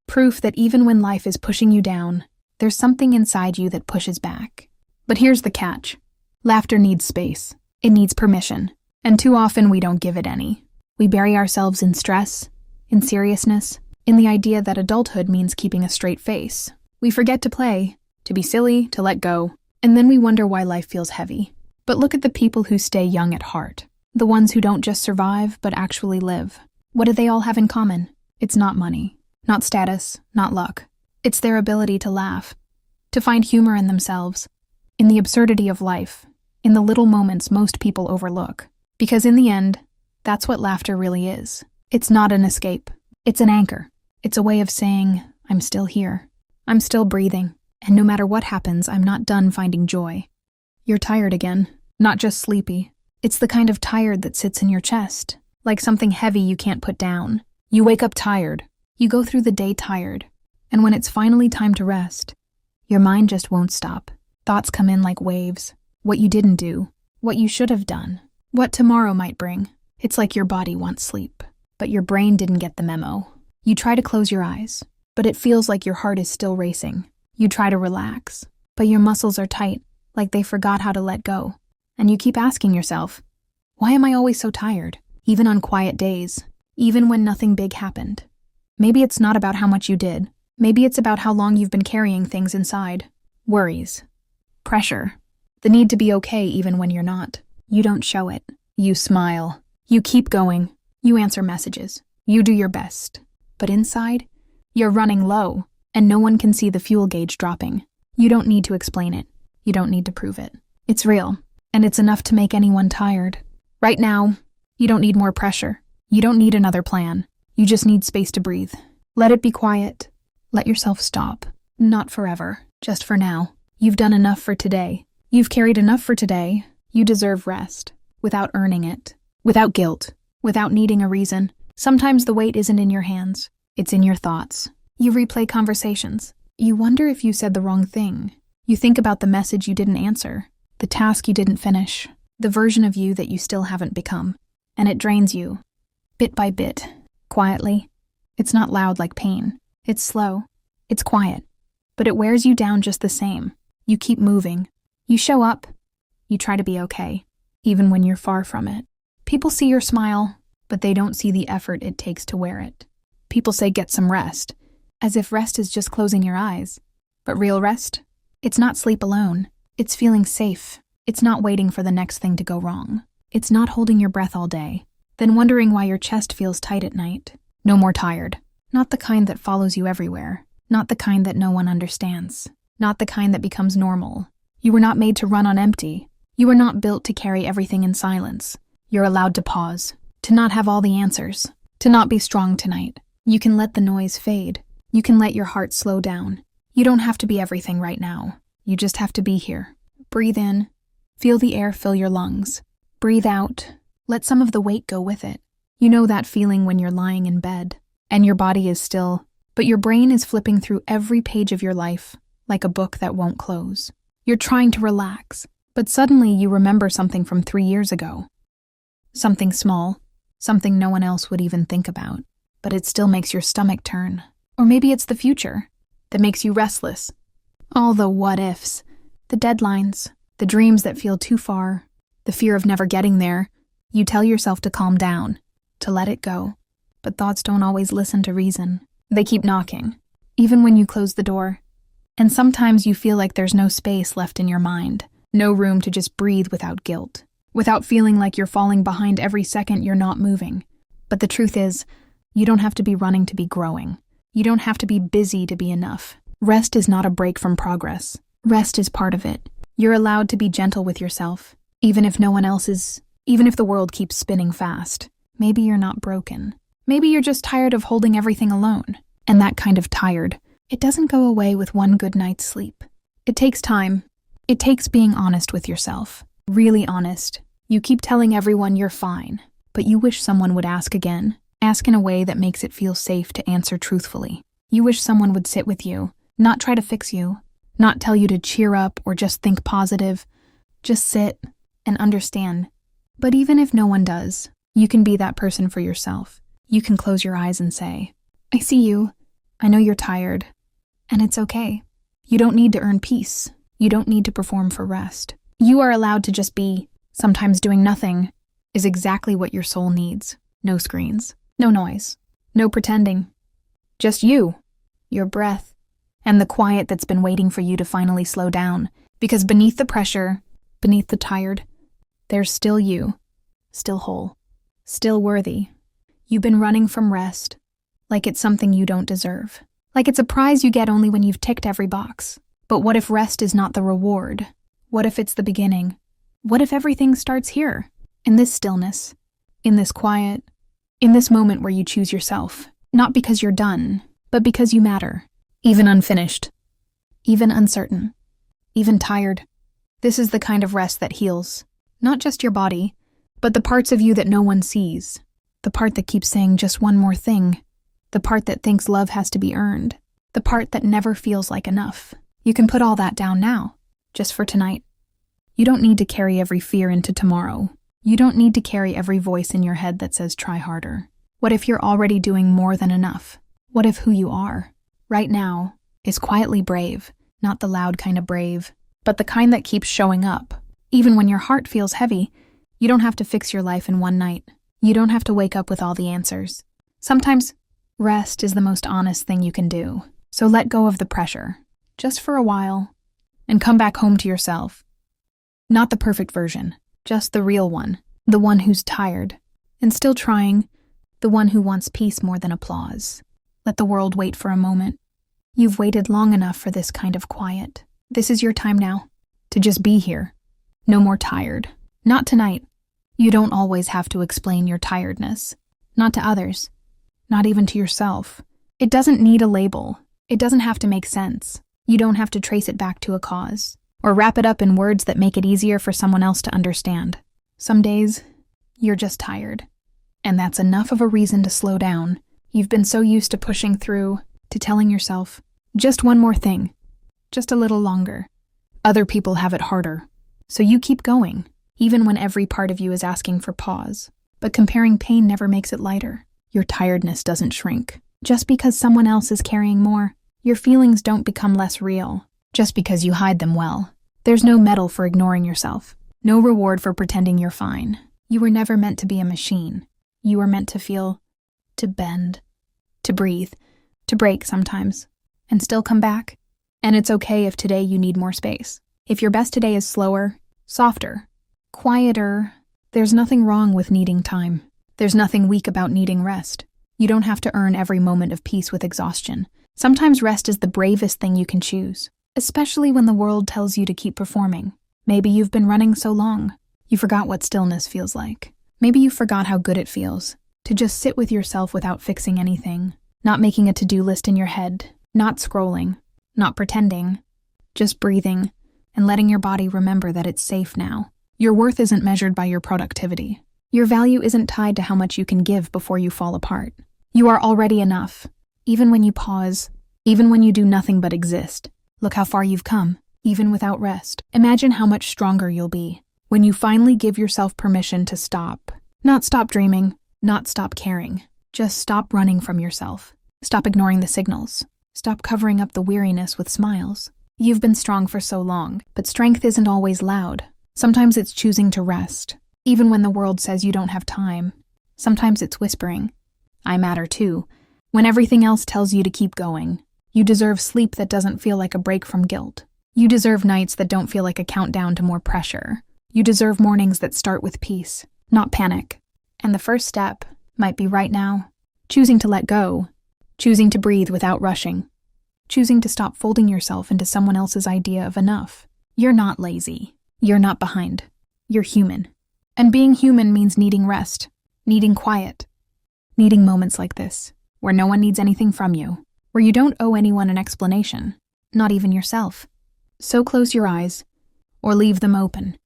Proof that even when life is pushing you down, there's something inside you that pushes back. But here's the catch. Laughter needs space. It needs permission. And too often we don't give it any. We bury ourselves in stress, in seriousness, in the idea that adulthood means keeping a straight face. We forget to play, to be silly, to let go, and then we wonder why life feels heavy. But look at the people who stay young at heart. The ones who don't just survive, but actually live. What do they all have in common? It's not money, not status, not luck. It's their ability to laugh, to find humor in themselves, in the absurdity of life, in the little moments most people overlook. Because in the end, that's what laughter really is. It's not an escape. It's an anchor. It's a way of saying, I'm still here. I'm still breathing. And no matter what happens, I'm not done finding joy. You're tired again, not just sleepy. It's the kind of tired that sits in your chest, like something heavy you can't put down. You wake up tired. You go through the day tired. And when it's finally time to rest, your mind just won't stop. Thoughts come in like waves. What you didn't do. What you should have done. What tomorrow might bring. It's like your body wants sleep, but your brain didn't get the memo. You try to close your eyes, but it feels like your heart is still racing. You try to relax, but your muscles are tight, like they forgot how to let go. And you keep asking yourself, why am I always so tired? Even on quiet days, even when nothing big happened. Maybe it's not about how much you did. Maybe it's about how long you've been carrying things inside. Worries, pressure, the need to be okay even when you're not. You don't show it. You smile. You keep going. You answer messages. You do your best. But inside, you're running low, and no one can see the fuel gauge dropping. You don't need to explain it. You don't need to prove it. It's real, and it's enough to make anyone tired. Right now, you don't need more pressure. You don't need another plan. You just need space to breathe. Let it be quiet. Let yourself stop. Not forever, just for now. You've done enough for today. You've carried enough for today. You deserve rest, without earning it, without guilt, without needing a reason. Sometimes the weight isn't in your hands, it's in your thoughts. You replay conversations. You wonder if you said the wrong thing. You think about the message you didn't answer, the task you didn't finish, the version of you that you still haven't become. And it drains you, bit by bit, quietly. It's not loud like pain. It's slow. It's quiet. but it wears you down just the same. You keep moving. You show up. You try to be okay, even when you're far from it. People see your smile, but they don't see the effort it takes to wear it. People say get some rest, as if rest is just closing your eyes. But real rest? It's not sleep alone. It's feeling safe. It's not waiting for the next thing to go wrong. It's not holding your breath all day, then wondering why your chest feels tight at night. No more tired. Not the kind that follows you everywhere. Not the kind that no one understands. Not the kind that becomes normal. You were not made to run on empty. You were not built to carry everything in silence. You're allowed to pause, to not have all the answers, to not be strong tonight. You can let the noise fade. You can let your heart slow down. You don't have to be everything right now. You just have to be here. Breathe in. Feel the air fill your lungs. Breathe out. Let some of the weight go with it. You know that feeling when you're lying in bed, and your body is still, but your brain is flipping through every page of your life, like a book that won't close. You're trying to relax, but suddenly you remember something from 3 years ago. Something small, something no one else would even think about, but it still makes your stomach turn. Or maybe it's the future that makes you restless. All the what-ifs, the deadlines, the dreams that feel too far, the fear of never getting there. You tell yourself to calm down, to let it go. But thoughts don't always listen to reason. They keep knocking, even when you close the door. And sometimes you feel like there's no space left in your mind, no room to just breathe without guilt, without feeling like you're falling behind every second you're not moving. But the truth is, you don't have to be running to be growing. You don't have to be busy to be enough. Rest is not a break from progress. Rest is part of it. You're allowed to be gentle with yourself, even if no one else is, even if the world keeps spinning fast. Maybe you're not broken. Maybe you're just tired of holding everything alone. And that kind of tired, it doesn't go away with one good night's sleep. It takes time. It takes being honest with yourself. Really honest. You keep telling everyone you're fine, but you wish someone would ask again. Ask in a way that makes it feel safe to answer truthfully. You wish someone would sit with you, not try to fix you, not tell you to cheer up or just think positive. Just sit and understand. But even if no one does, you can be that person for yourself. You can close your eyes and say, I see you. I know you're tired. And it's okay. You don't need to earn peace. You don't need to perform for rest. You are allowed to just be. Sometimes doing nothing is exactly what your soul needs. No screens, no noise, no pretending. Just you, your breath, and the quiet that's been waiting for you to finally slow down. Because beneath the pressure, beneath the tired, there's still you, still whole, still worthy. You've been running from rest, like it's something you don't deserve. Like it's a prize you get only when you've ticked every box. But what if rest is not the reward? What if it's the beginning? What if everything starts here, in this stillness, in this quiet, in this moment where you choose yourself? Not because you're done, but because you matter. Even unfinished, even uncertain, even tired. This is the kind of rest that heals, not just your body, but the parts of you that no one sees. The part that keeps saying just one more thing. The part that thinks love has to be earned. The part that never feels like enough. You can put all that down now, just for tonight. You don't need to carry every fear into tomorrow. You don't need to carry every voice in your head that says try harder. What if you're already doing more than enough? What if who you are, right now, is quietly brave, not the loud kind of brave, but the kind that keeps showing up? Even when your heart feels heavy, you don't have to fix your life in one night. You don't have to wake up with all the answers. Sometimes, rest is the most honest thing you can do. So let go of the pressure, just for a while, and come back home to yourself. Not the perfect version, just the real one, the one who's tired, and still trying, the one who wants peace more than applause. Let the world wait for a moment. You've waited long enough for this kind of quiet. This is your time now, to just be here. No more tired. Not tonight. You don't always have to explain your tiredness. Not to others. Not even to yourself. It doesn't need a label. It doesn't have to make sense. You don't have to trace it back to a cause, or wrap it up in words that make it easier for someone else to understand. Some days, you're just tired. And that's enough of a reason to slow down. You've been so used to pushing through, to telling yourself, just one more thing, just a little longer. Other people have it harder. So you keep going, even when every part of you is asking for pause. But comparing pain never makes it lighter. Your tiredness doesn't shrink, just because someone else is carrying more. Your feelings don't become less real just because you hide them well. There's no medal for ignoring yourself, no reward for pretending you're fine. You were never meant to be a machine. You were meant to feel, to bend, to breathe, to break sometimes, and still come back. And it's okay if today you need more space. If your best today is slower, softer, quieter, there's nothing wrong with needing time. There's nothing weak about needing rest. You don't have to earn every moment of peace with exhaustion. Sometimes rest is the bravest thing you can choose, especially when the world tells you to keep performing. Maybe you've been running so long, you forgot what stillness feels like. Maybe you forgot how good it feels to just sit with yourself without fixing anything, not making a to-do list in your head, not scrolling, not pretending, just breathing and letting your body remember that it's safe now. Your worth isn't measured by your productivity. Your value isn't tied to how much you can give before you fall apart. You are already enough, even when you pause, even when you do nothing but exist. Look how far you've come, even without rest. Imagine how much stronger you'll be when you finally give yourself permission to stop. Not stop dreaming, not stop caring. Just stop running from yourself. Stop ignoring the signals. Stop covering up the weariness with smiles. You've been strong for so long, but strength isn't always loud. Sometimes it's choosing to rest, even when the world says you don't have time. Sometimes it's whispering, I matter too, when everything else tells you to keep going. You deserve sleep that doesn't feel like a break from guilt. You deserve nights that don't feel like a countdown to more pressure. You deserve mornings that start with peace, not panic. And the first step might be right now, choosing to let go, choosing to breathe without rushing, choosing to stop folding yourself into someone else's idea of enough. You're not lazy. You're not behind. You're human. And being human means needing rest, needing quiet, needing moments like this, where no one needs anything from you, where you don't owe anyone an explanation, not even yourself. So close your eyes, or leave them open.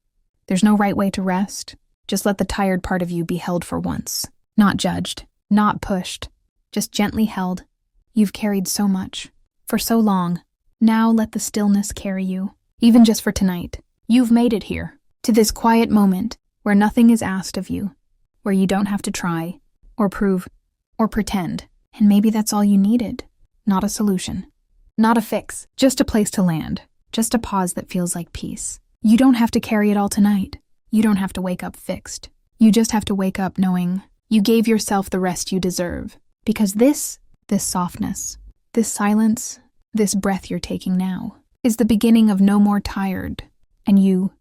There's no right way to rest. Just let the tired part of you be held for once. Not judged, not pushed, just gently held. You've carried so much, for so long. Now let the stillness carry you, even just for tonight. You've made it here, to this quiet moment where nothing is asked of you, where you don't have to try, or prove, or pretend. And maybe that's all you needed. Not a solution, not a fix, just a place to land, just a pause that feels like peace. You don't have to carry it all tonight. You don't have to wake up fixed. You just have to wake up knowing you gave yourself the rest you deserve. Because this softness, this silence, this breath you're taking now is the beginning of no more tired. And you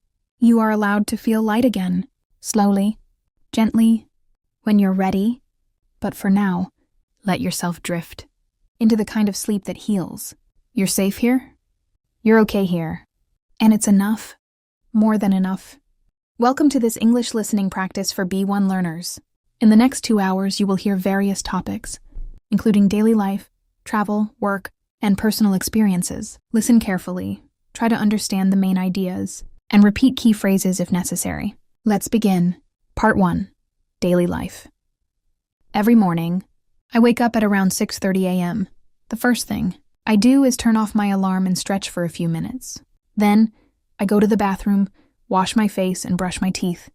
are allowed to feel light again, slowly, gently, when you're ready. But for now, let yourself drift into the kind of sleep that heals. You're safe here. You're okay here. And it's enough, more than enough. Welcome to this English listening practice for B1 learners. In the next 2 hours, you will hear various topics, including daily life, travel, work, and personal experiences. Listen carefully, try to understand the main ideas, and repeat key phrases if necessary. Let's begin. Part 1. Daily life. Every morning, I wake up at around 6:30 a.m. The first thing I do is turn off my alarm and stretch for a few minutes. Then, I go to the bathroom, wash my face, and brush my teeth.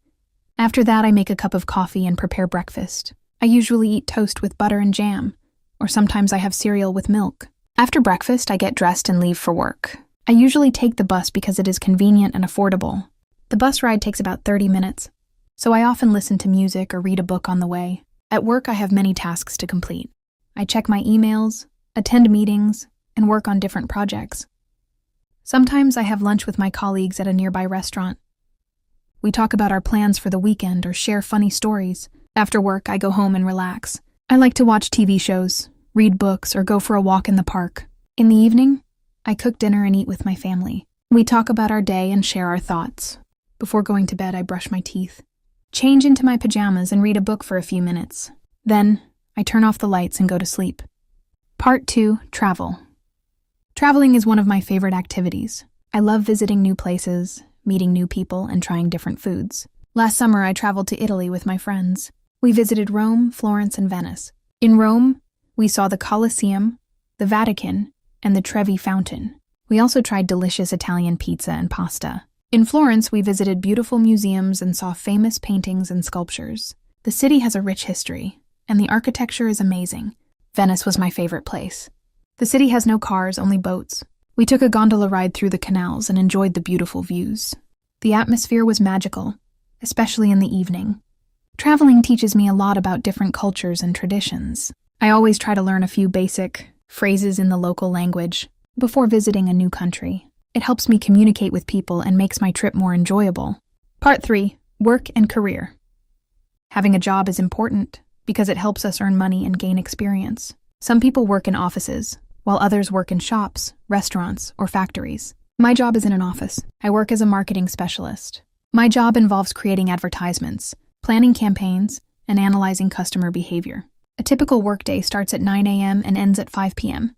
After that, I make a cup of coffee and prepare breakfast. I usually eat toast with butter and jam, or sometimes I have cereal with milk. After breakfast, I get dressed and leave for work. I usually take the bus because it is convenient and affordable. The bus ride takes about 30 minutes, so I often listen to music or read a book on the way. At work, I have many tasks to complete. I check my emails, attend meetings, and work on different projects. Sometimes I have lunch with my colleagues at a nearby restaurant. We talk about our plans for the weekend or share funny stories. After work, I go home and relax. I like to watch TV shows, read books, or go for a walk in the park. In the evening, I cook dinner and eat with my family. We talk about our day and share our thoughts. Before going to bed, I brush my teeth, change into my pajamas, and read a book for a few minutes. Then, I turn off the lights and go to sleep. Part 2. Travel. Traveling is one of my favorite activities. I love visiting new places, meeting new people, and trying different foods. Last summer, I traveled to Italy with my friends. We visited Rome, Florence, and Venice. In Rome, we saw the Colosseum, the Vatican, and the Trevi Fountain. We also tried delicious Italian pizza and pasta. In Florence, we visited beautiful museums and saw famous paintings and sculptures. The city has a rich history, and the architecture is amazing. Venice was my favorite place. The city has no cars, only boats. We took a gondola ride through the canals and enjoyed the beautiful views. The atmosphere was magical, especially in the evening. Traveling teaches me a lot about different cultures and traditions. I always try to learn a few basic phrases in the local language before visiting a new country. It helps me communicate with people and makes my trip more enjoyable. Part 3. Work and career. Having a job is important because it helps us earn money and gain experience. Some people work in offices, while others work in shops, restaurants, or factories. My job is in an office. I work as a marketing specialist. My job involves creating advertisements, planning campaigns, and analyzing customer behavior. A typical workday starts at 9 a.m. and ends at 5 p.m.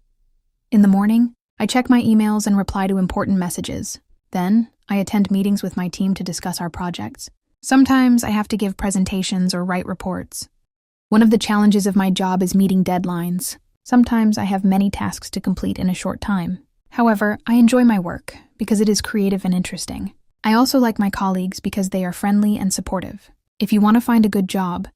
In the morning, I check my emails and reply to important messages. Then, I attend meetings with my team to discuss our projects. Sometimes I have to give presentations or write reports. One of the challenges of my job is meeting deadlines. Sometimes I have many tasks to complete in a short time. However, I enjoy my work because it is creative and interesting. I also like my colleagues because they are friendly and supportive. If you want to find a good job,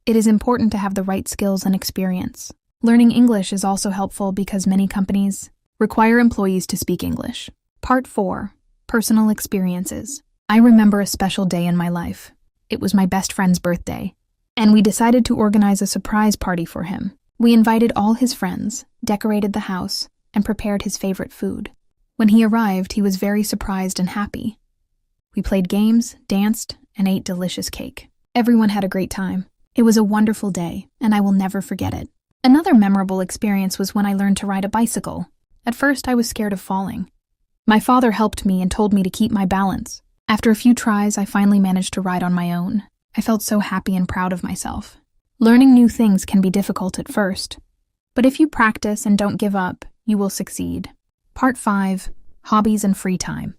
it is important to have the right skills and experience. Learning English is also helpful because many companies require employees to speak English. Part 4. Personal experiences. I remember a special day in my life. It was my best friend's birthday, and we decided to organize a surprise party for him. We invited all his friends, decorated the house, and prepared his favorite food. When he arrived, he was very surprised and happy. We played games, danced, and ate delicious cake. Everyone had a great time. It was a wonderful day, and I will never forget it. Another memorable experience was when I learned to ride a bicycle. At first, I was scared of falling. My father helped me and told me to keep my balance. After a few tries, I finally managed to ride on my own. I felt so happy and proud of myself. Learning new things can be difficult at first, but if you practice and don't give up, you will succeed. Part 5. Hobbies and free time.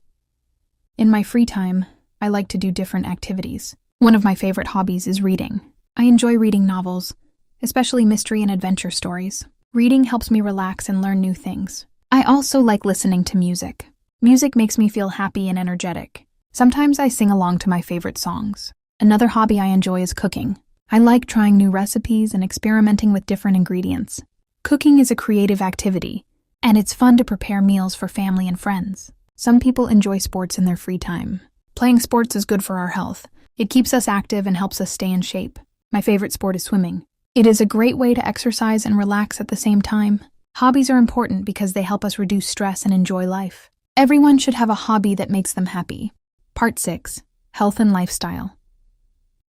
In my free time, I like to do different activities. One of my favorite hobbies is reading. I enjoy reading novels, especially mystery and adventure stories. Reading helps me relax and learn new things. I also like listening to music. Music makes me feel happy and energetic. Sometimes I sing along to my favorite songs. Another hobby I enjoy is cooking. I like trying new recipes and experimenting with different ingredients. Cooking is a creative activity, and it's fun to prepare meals for family and friends. Some people enjoy sports in their free time. Playing sports is good for our health. It keeps us active and helps us stay in shape. My favorite sport is swimming. It is a great way to exercise and relax at the same time. Hobbies are important because they help us reduce stress and enjoy life. Everyone should have a hobby that makes them happy. Part 6. Health and lifestyle.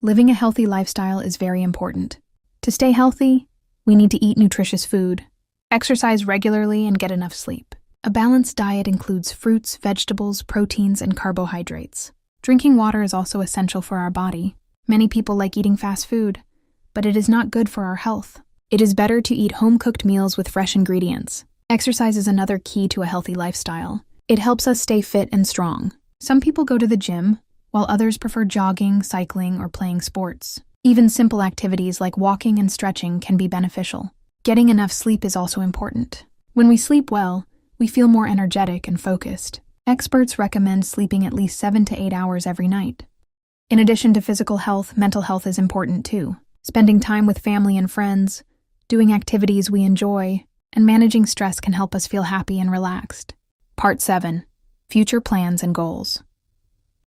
Living a healthy lifestyle is very important. To stay healthy, we need to eat nutritious food, exercise regularly, and get enough sleep. A balanced diet includes fruits, vegetables, proteins, and carbohydrates. Drinking water is also essential for our body. Many people like eating fast food, but it is not good for our health. It is better to eat home-cooked meals with fresh ingredients. Exercise is another key to a healthy lifestyle. It helps us stay fit and strong. Some people go to the gym, while others prefer jogging, cycling, or playing sports. Even simple activities like walking and stretching can be beneficial. Getting enough sleep is also important. When we sleep well, we feel more energetic and focused. Experts recommend sleeping at least 7 to 8 hours every night. In addition to physical health, mental health is important too. Spending time with family and friends, doing activities we enjoy, and managing stress can help us feel happy and relaxed. Part 7. Future plans and goals.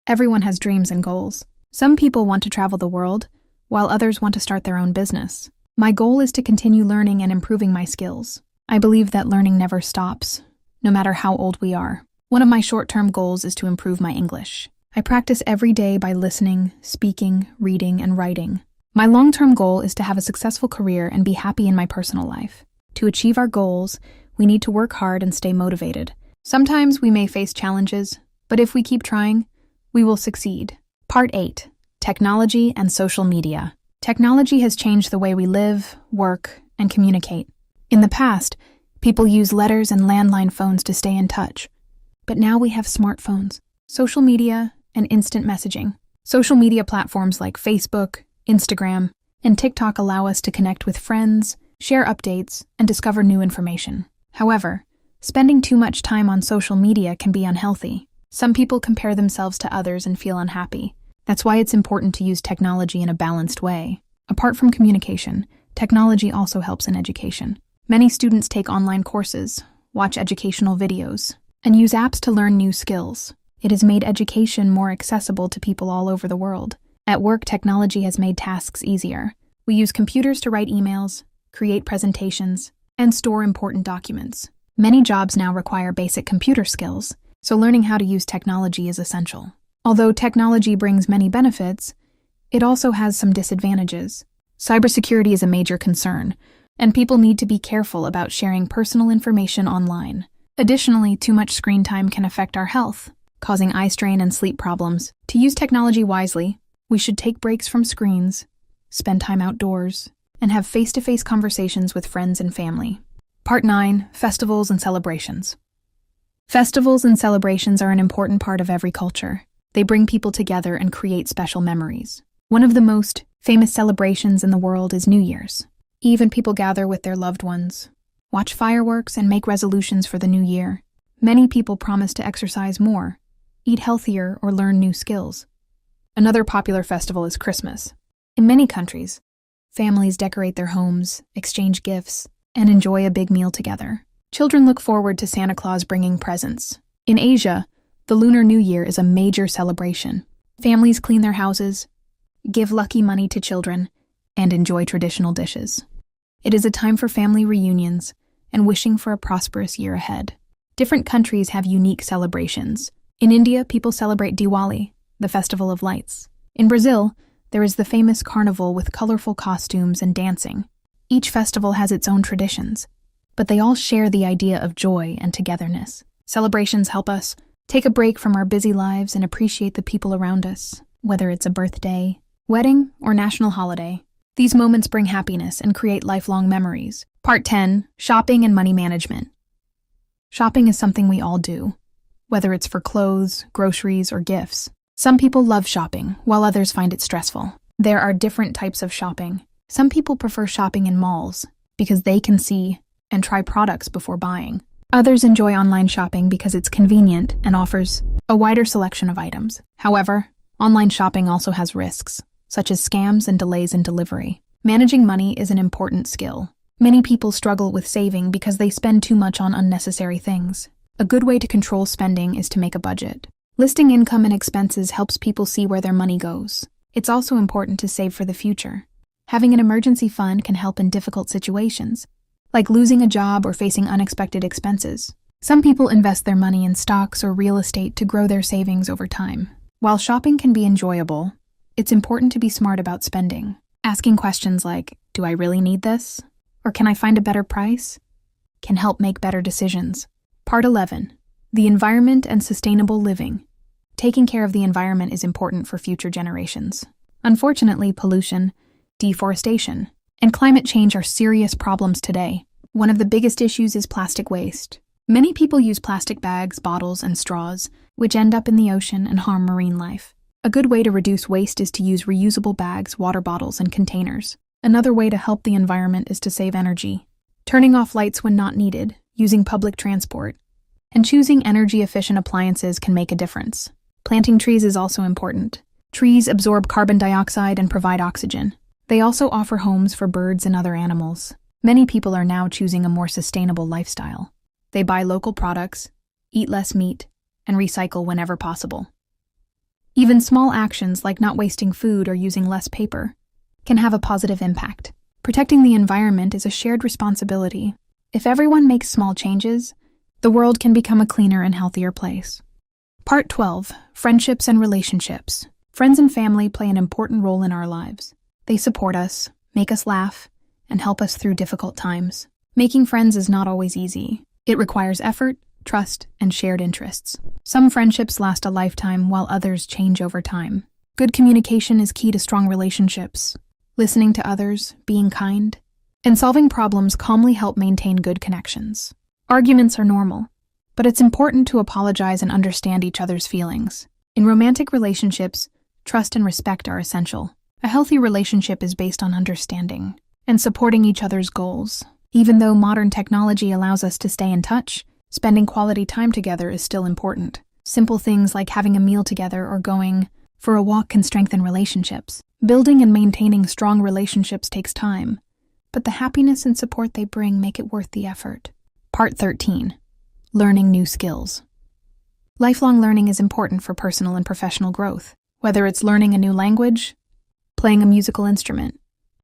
Everyone has dreams and goals. Some people want to travel the world, while others want to start their own business. My goal is to continue learning and improving my skills. I believe that learning never stops, no matter how old we are. One of my short-term goals is to improve my English. I practice every day by listening, speaking, reading, and writing. My long-term goal is to have a successful career and be happy in my personal life. To achieve our goals, we need to work hard and stay motivated. Sometimes we may face challenges, but if we keep trying, we will succeed. Part 8. Technology and social media. Technology has changed the way we live, work, and communicate. In the past, people used letters and landline phones to stay in touch. But now we have smartphones, social media, and instant messaging. Social media platforms like Facebook, Instagram, and TikTok allow us to connect with friends, share updates, and discover new information. However, spending too much time on social media can be unhealthy. Some people compare themselves to others and feel unhappy. That's why it's important to use technology in a balanced way. Apart from communication, technology also helps in education. Many students take online courses, watch educational videos, and use apps to learn new skills. It has made education more accessible to people all over the world. At work, technology has made tasks easier. We use computers to write emails, create presentations, and store important documents. Many jobs now require basic computer skills, so learning how to use technology is essential. Although technology brings many benefits, it also has some disadvantages. Cybersecurity is a major concern, and people need to be careful about sharing personal information online. Additionally, too much screen time can affect our health, causing eye strain and sleep problems. To use technology wisely, we should take breaks from screens, spend time outdoors, and have face-to-face conversations with friends and family. Part 9. Festivals and Celebrations. Festivals and celebrations are an important part of every culture. They bring people together and create special memories. One of the most famous celebrations in the world is New Year's Eve, and people gather with their loved ones, watch fireworks, and make resolutions for the new year. Many people promise to exercise more, eat healthier, or learn new skills. Another popular festival is Christmas. In many countries, families decorate their homes, exchange gifts, and enjoy a big meal together. Children look forward to Santa Claus bringing presents. In Asia, the Lunar New Year is a major celebration. Families clean their houses, give lucky money to children, and enjoy traditional dishes. It is a time for family reunions and wishing for a prosperous year ahead. Different countries have unique celebrations. In India, people celebrate Diwali, the festival of lights. In Brazil, there is the famous carnival with colorful costumes and dancing. Each festival has its own traditions, but they all share the idea of joy and togetherness. Celebrations help us take a break from our busy lives and appreciate the people around us, whether it's a birthday, wedding, or national holiday. These moments bring happiness and create lifelong memories. Part 10. Shopping and Money Management. Shopping is something we all do, whether it's for clothes, groceries, or gifts. Some people love shopping, while others find it stressful. There are different types of shopping. Some people prefer shopping in malls because they can see and try products before buying. Others enjoy online shopping because it's convenient and offers a wider selection of items. However, online shopping also has risks, such as scams and delays in delivery. Managing money is an important skill. Many people struggle with saving because they spend too much on unnecessary things. A good way to control spending is to make a budget. Listing income and expenses helps people see where their money goes. It's also important to save for the future. Having an emergency fund can help in difficult situations, like losing a job or facing unexpected expenses. Some people invest their money in stocks or real estate to grow their savings over time. While shopping can be enjoyable, it's important to be smart about spending. Asking questions like, "Do I really need this?" or "Can I find a better price?" can help make better decisions. Part 11. The Environment and Sustainable Living. Taking care of the environment is important for future generations. Unfortunately, pollution, deforestation, and climate change are serious problems today. One of the biggest issues is plastic waste. Many people use plastic bags, bottles, and straws, which end up in the ocean and harm marine life. A good way to reduce waste is to use reusable bags, water bottles, and containers. Another way to help the environment is to save energy. Turning off lights when not needed, using public transport, and choosing energy-efficient appliances can make a difference. Planting trees is also important. Trees absorb carbon dioxide and provide oxygen. They also offer homes for birds and other animals. Many people are now choosing a more sustainable lifestyle. They buy local products, eat less meat, and recycle whenever possible. Even small actions like not wasting food or using less paper can have a positive impact. Protecting the environment is a shared responsibility. If everyone makes small changes, the world can become a cleaner and healthier place. Part 12. Friendships and Relationships. Friends and family play an important role in our lives. They support us, make us laugh, and help us through difficult times. Making friends is not always easy. It requires effort, trust, and shared interests. Some friendships last a lifetime while others change over time. Good communication is key to strong relationships. Listening to others, being kind, and solving problems calmly help maintain good connections. Arguments are normal, but it's important to apologize and understand each other's feelings. In romantic relationships, trust and respect are essential. A healthy relationship is based on understanding and supporting each other's goals. Even though modern technology allows us to stay in touch, spending quality time together is still important. Simple things like having a meal together or going for a walk can strengthen relationships. Building and maintaining strong relationships takes time, but the happiness and support they bring make it worth the effort. Part 13. Learning new skills. Lifelong learning is important for personal and professional growth. Whether it's learning a new language, playing a musical instrument,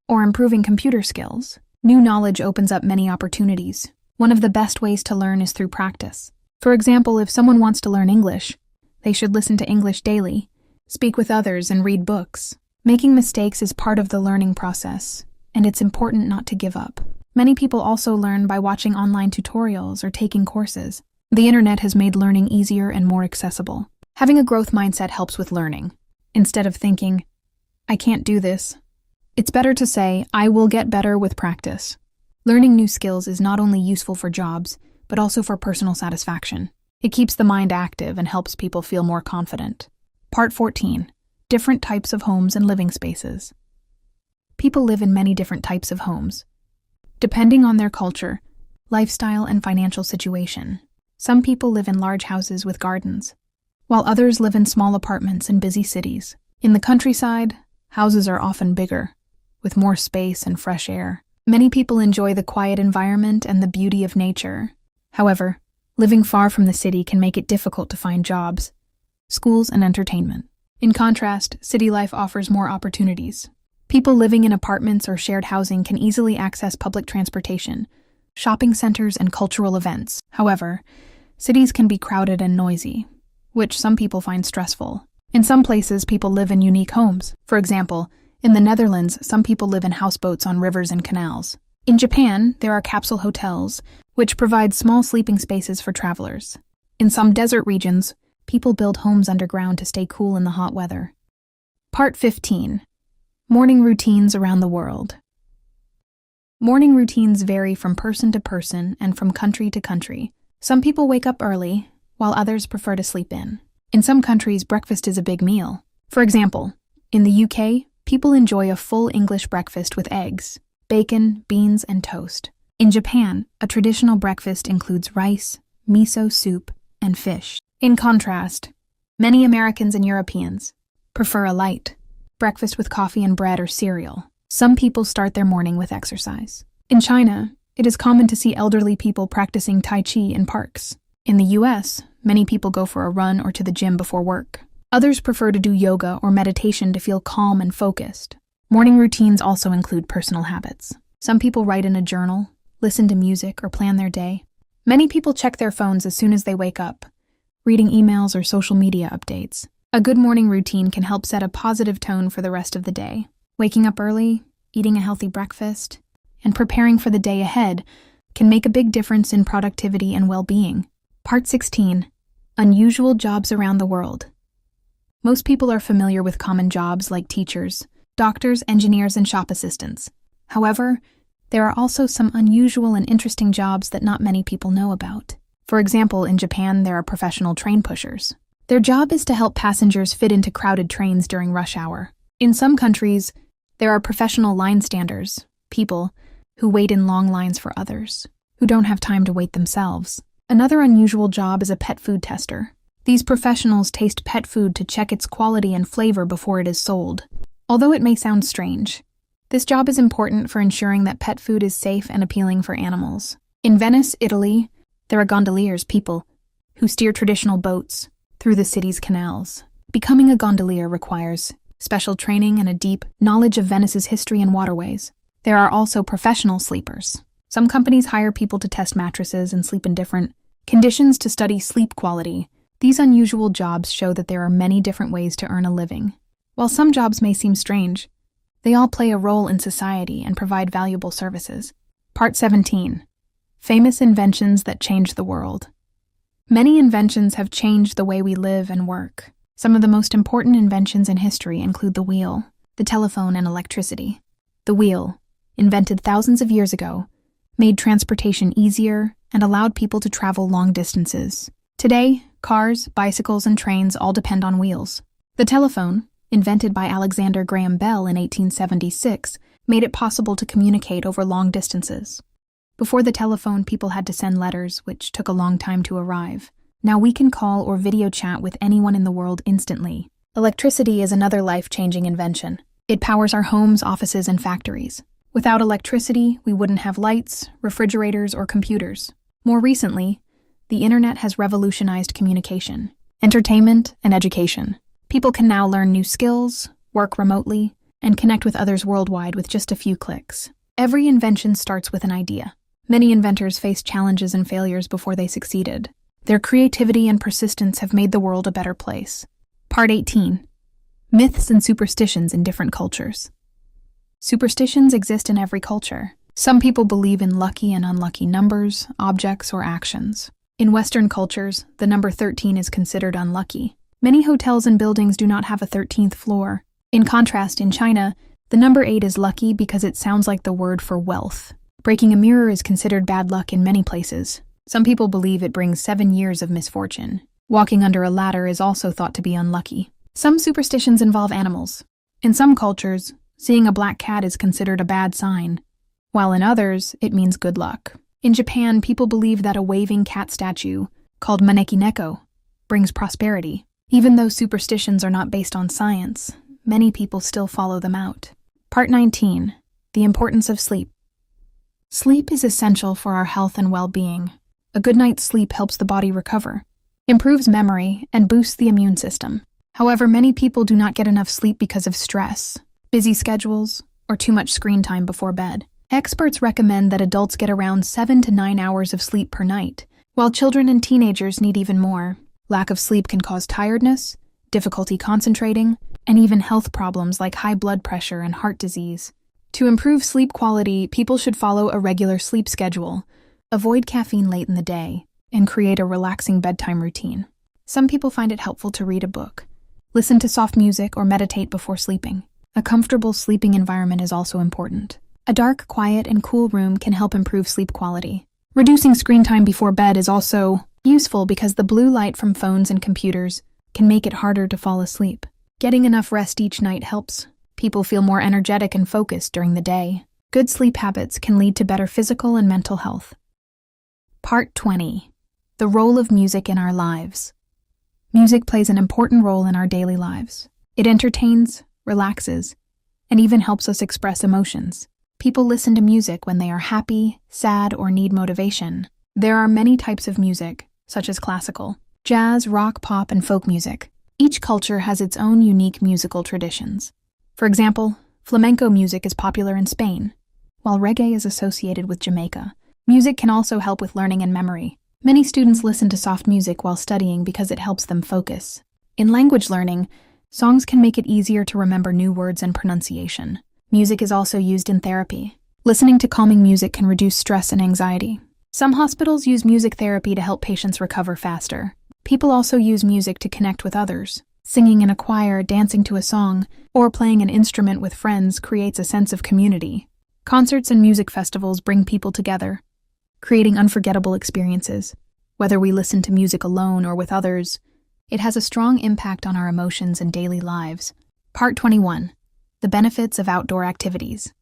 or improving computer skills, new knowledge opens up many opportunities. One of the best ways to learn is through practice. For example, if someone wants to learn English, they should listen to English daily, speak with others, and read books. Making mistakes is part of the learning process, and it's important not to give up. Many people also learn by watching online tutorials or taking courses. The internet has made learning easier and more accessible. Having a growth mindset helps with learning. Instead of thinking, I can't do this, it's better to say, I will get better with practice. Learning new skills is not only useful for jobs, but also for personal satisfaction. It keeps the mind active and helps people feel more confident. Part 14. Different types of homes and living spaces. People live in many different types of homes, depending on their culture, lifestyle, and financial situation. Some people live in large houses with gardens, while others live in small apartments in busy cities. In the countryside, houses are often bigger, with more space and fresh air. Many people enjoy the quiet environment and the beauty of nature. However, living far from the city can make it difficult to find jobs, schools, and entertainment. In contrast, city life offers more opportunities. People living in apartments or shared housing can easily access public transportation, shopping centers, and cultural events. However, cities can be crowded and noisy, which some people find stressful. In some places, people live in unique homes. For example, in the Netherlands, some people live in houseboats on rivers and canals. In Japan, there are capsule hotels, which provide small sleeping spaces for travelers. In some desert regions, people build homes underground to stay cool in the hot weather. Part 15. Morning routines around the world. Morning routines vary from person to person and from country to country. Some people wake up early, while others prefer to sleep in. In some countries, breakfast is a big meal. For example, in the UK, people enjoy a full English breakfast with eggs, bacon, beans, and toast. In Japan, a traditional breakfast includes rice, miso soup, and fish. In contrast, many Americans and Europeans prefer a light breakfast with coffee and bread or cereal. Some people start their morning with exercise. In China, it is common to see elderly people practicing Tai Chi in parks. In the US, many people go for a run or to the gym before work. Others prefer to do yoga or meditation to feel calm and focused. Morning routines also include personal habits. Some people write in a journal, listen to music, or plan their day. Many people check their phones as soon as they wake up, reading emails or social media updates. A good morning routine can help set a positive tone for the rest of the day. Waking up early, eating a healthy breakfast, and preparing for the day ahead can make a big difference in productivity and well-being. Part 16. Unusual jobs around the world. Most people are familiar with common jobs like teachers, doctors, engineers, and shop assistants. However, there are also some unusual and interesting jobs that not many people know about. For example, in Japan, there are professional train pushers. Their job is to help passengers fit into crowded trains during rush hour. In some countries, there are professional line standers, people who wait in long lines for others, who don't have time to wait themselves. Another unusual job is a pet food tester. These professionals taste pet food to check its quality and flavor before it is sold. Although it may sound strange, this job is important for ensuring that pet food is safe and appealing for animals. In Venice, Italy, there are gondoliers, people who steer traditional boats through the city's canals. Becoming a gondolier requires special training and a deep knowledge of Venice's history and waterways. There are also professional sleepers. Some companies hire people to test mattresses and sleep in different conditions to study sleep quality. These unusual jobs show that there are many different ways to earn a living. While some jobs may seem strange, they all play a role in society and provide valuable services. Part 17. Famous inventions that changed the world. Many inventions have changed the way we live and work. Some of the most important inventions in history include the wheel, the telephone, and electricity. The wheel, invented thousands of years ago, made transportation easier and allowed people to travel long distances. Today, cars, bicycles, and trains all depend on wheels. The telephone, invented by Alexander Graham Bell in 1876, made it possible to communicate over long distances. Before the telephone, people had to send letters, which took a long time to arrive. Now we can call or video chat with anyone in the world instantly. Electricity is another life-changing invention. It powers our homes, offices, and factories. Without electricity, we wouldn't have lights, refrigerators, or computers. More recently, the internet has revolutionized communication, entertainment, and education. People can now learn new skills, work remotely, and connect with others worldwide with just a few clicks. Every invention starts with an idea. Many inventors faced challenges and failures before they succeeded. Their creativity and persistence have made the world a better place. Part 18. Myths and superstitions in different cultures. Superstitions exist in every culture. Some people believe in lucky and unlucky numbers, objects, or actions. In Western cultures, the number 13 is considered unlucky. Many hotels and buildings do not have a 13th floor. In contrast, in China, the number 8 is lucky because it sounds like the word for wealth. Breaking a mirror is considered bad luck in many places. Some people believe it brings 7 years of misfortune. Walking under a ladder is also thought to be unlucky. Some superstitions involve animals. In some cultures, seeing a black cat is considered a bad sign, while in others, it means good luck. In Japan, people believe that a waving cat statue, called maneki neko, brings prosperity. Even though superstitions are not based on science, many people still follow them out. Part 19. The importance of sleep. Sleep is essential for our health and well-being. A good night's sleep helps the body recover, improves memory, and boosts the immune system. However, many people do not get enough sleep because of stress, busy schedules, or too much screen time before bed. Experts recommend that adults get around 7 to 9 hours of sleep per night, while children and teenagers need even more. Lack of sleep can cause tiredness, difficulty concentrating, and even health problems like high blood pressure and heart disease. To improve sleep quality, people should follow a regular sleep schedule, avoid caffeine late in the day, and create a relaxing bedtime routine. Some people find it helpful to read a book, listen to soft music, or meditate before sleeping. A comfortable sleeping environment is also important. A dark, quiet, and cool room can help improve sleep quality. Reducing screen time before bed is also useful because the blue light from phones and computers can make it harder to fall asleep. Getting enough rest each night helps people feel more energetic and focused during the day. Good sleep habits can lead to better physical and mental health. Part 20. The role of music in our lives. Music plays an important role in our daily lives. It entertains, relaxes, and even helps us express emotions. People listen to music when they are happy, sad, or need motivation. There are many types of music, such as classical, jazz, rock, pop, and folk music. Each culture has its own unique musical traditions. For example, flamenco music is popular in Spain, while reggae is associated with Jamaica. Music can also help with learning and memory. Many students listen to soft music while studying because it helps them focus. In language learning, songs can make it easier to remember new words and pronunciation. Music is also used in therapy. Listening to calming music can reduce stress and anxiety. Some hospitals use music therapy to help patients recover faster. People also use music to connect with others. Singing in a choir, dancing to a song, or playing an instrument with friends creates a sense of community. Concerts and music festivals bring people together, creating unforgettable experiences. Whether we listen to music alone or with others, it has a strong impact on our emotions and daily lives. Part 21. The benefits of outdoor activities.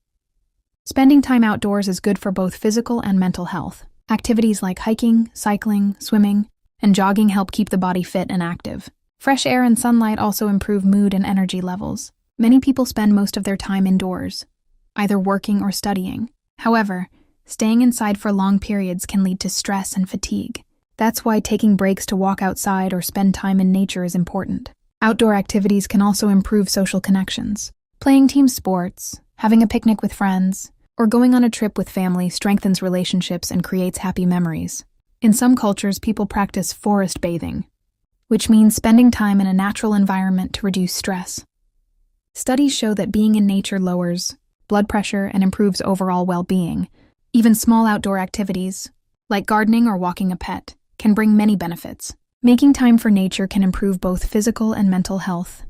Spending time outdoors is good for both physical and mental health. Activities like hiking, cycling, swimming, and jogging help keep the body fit and active. Fresh air and sunlight also improve mood and energy levels. Many people spend most of their time indoors, either working or studying. However, staying inside for long periods can lead to stress and fatigue. That's why taking breaks to walk outside or spend time in nature is important. Outdoor activities can also improve social connections. Playing team sports, having a picnic with friends, or going on a trip with family strengthens relationships and creates happy memories. In some cultures, people practice forest bathing, which means spending time in a natural environment to reduce stress. Studies show that being in nature lowers blood pressure and improves overall well-being. Even small outdoor activities, like gardening or walking a pet, can bring many benefits. Making time for nature can improve both physical and mental health.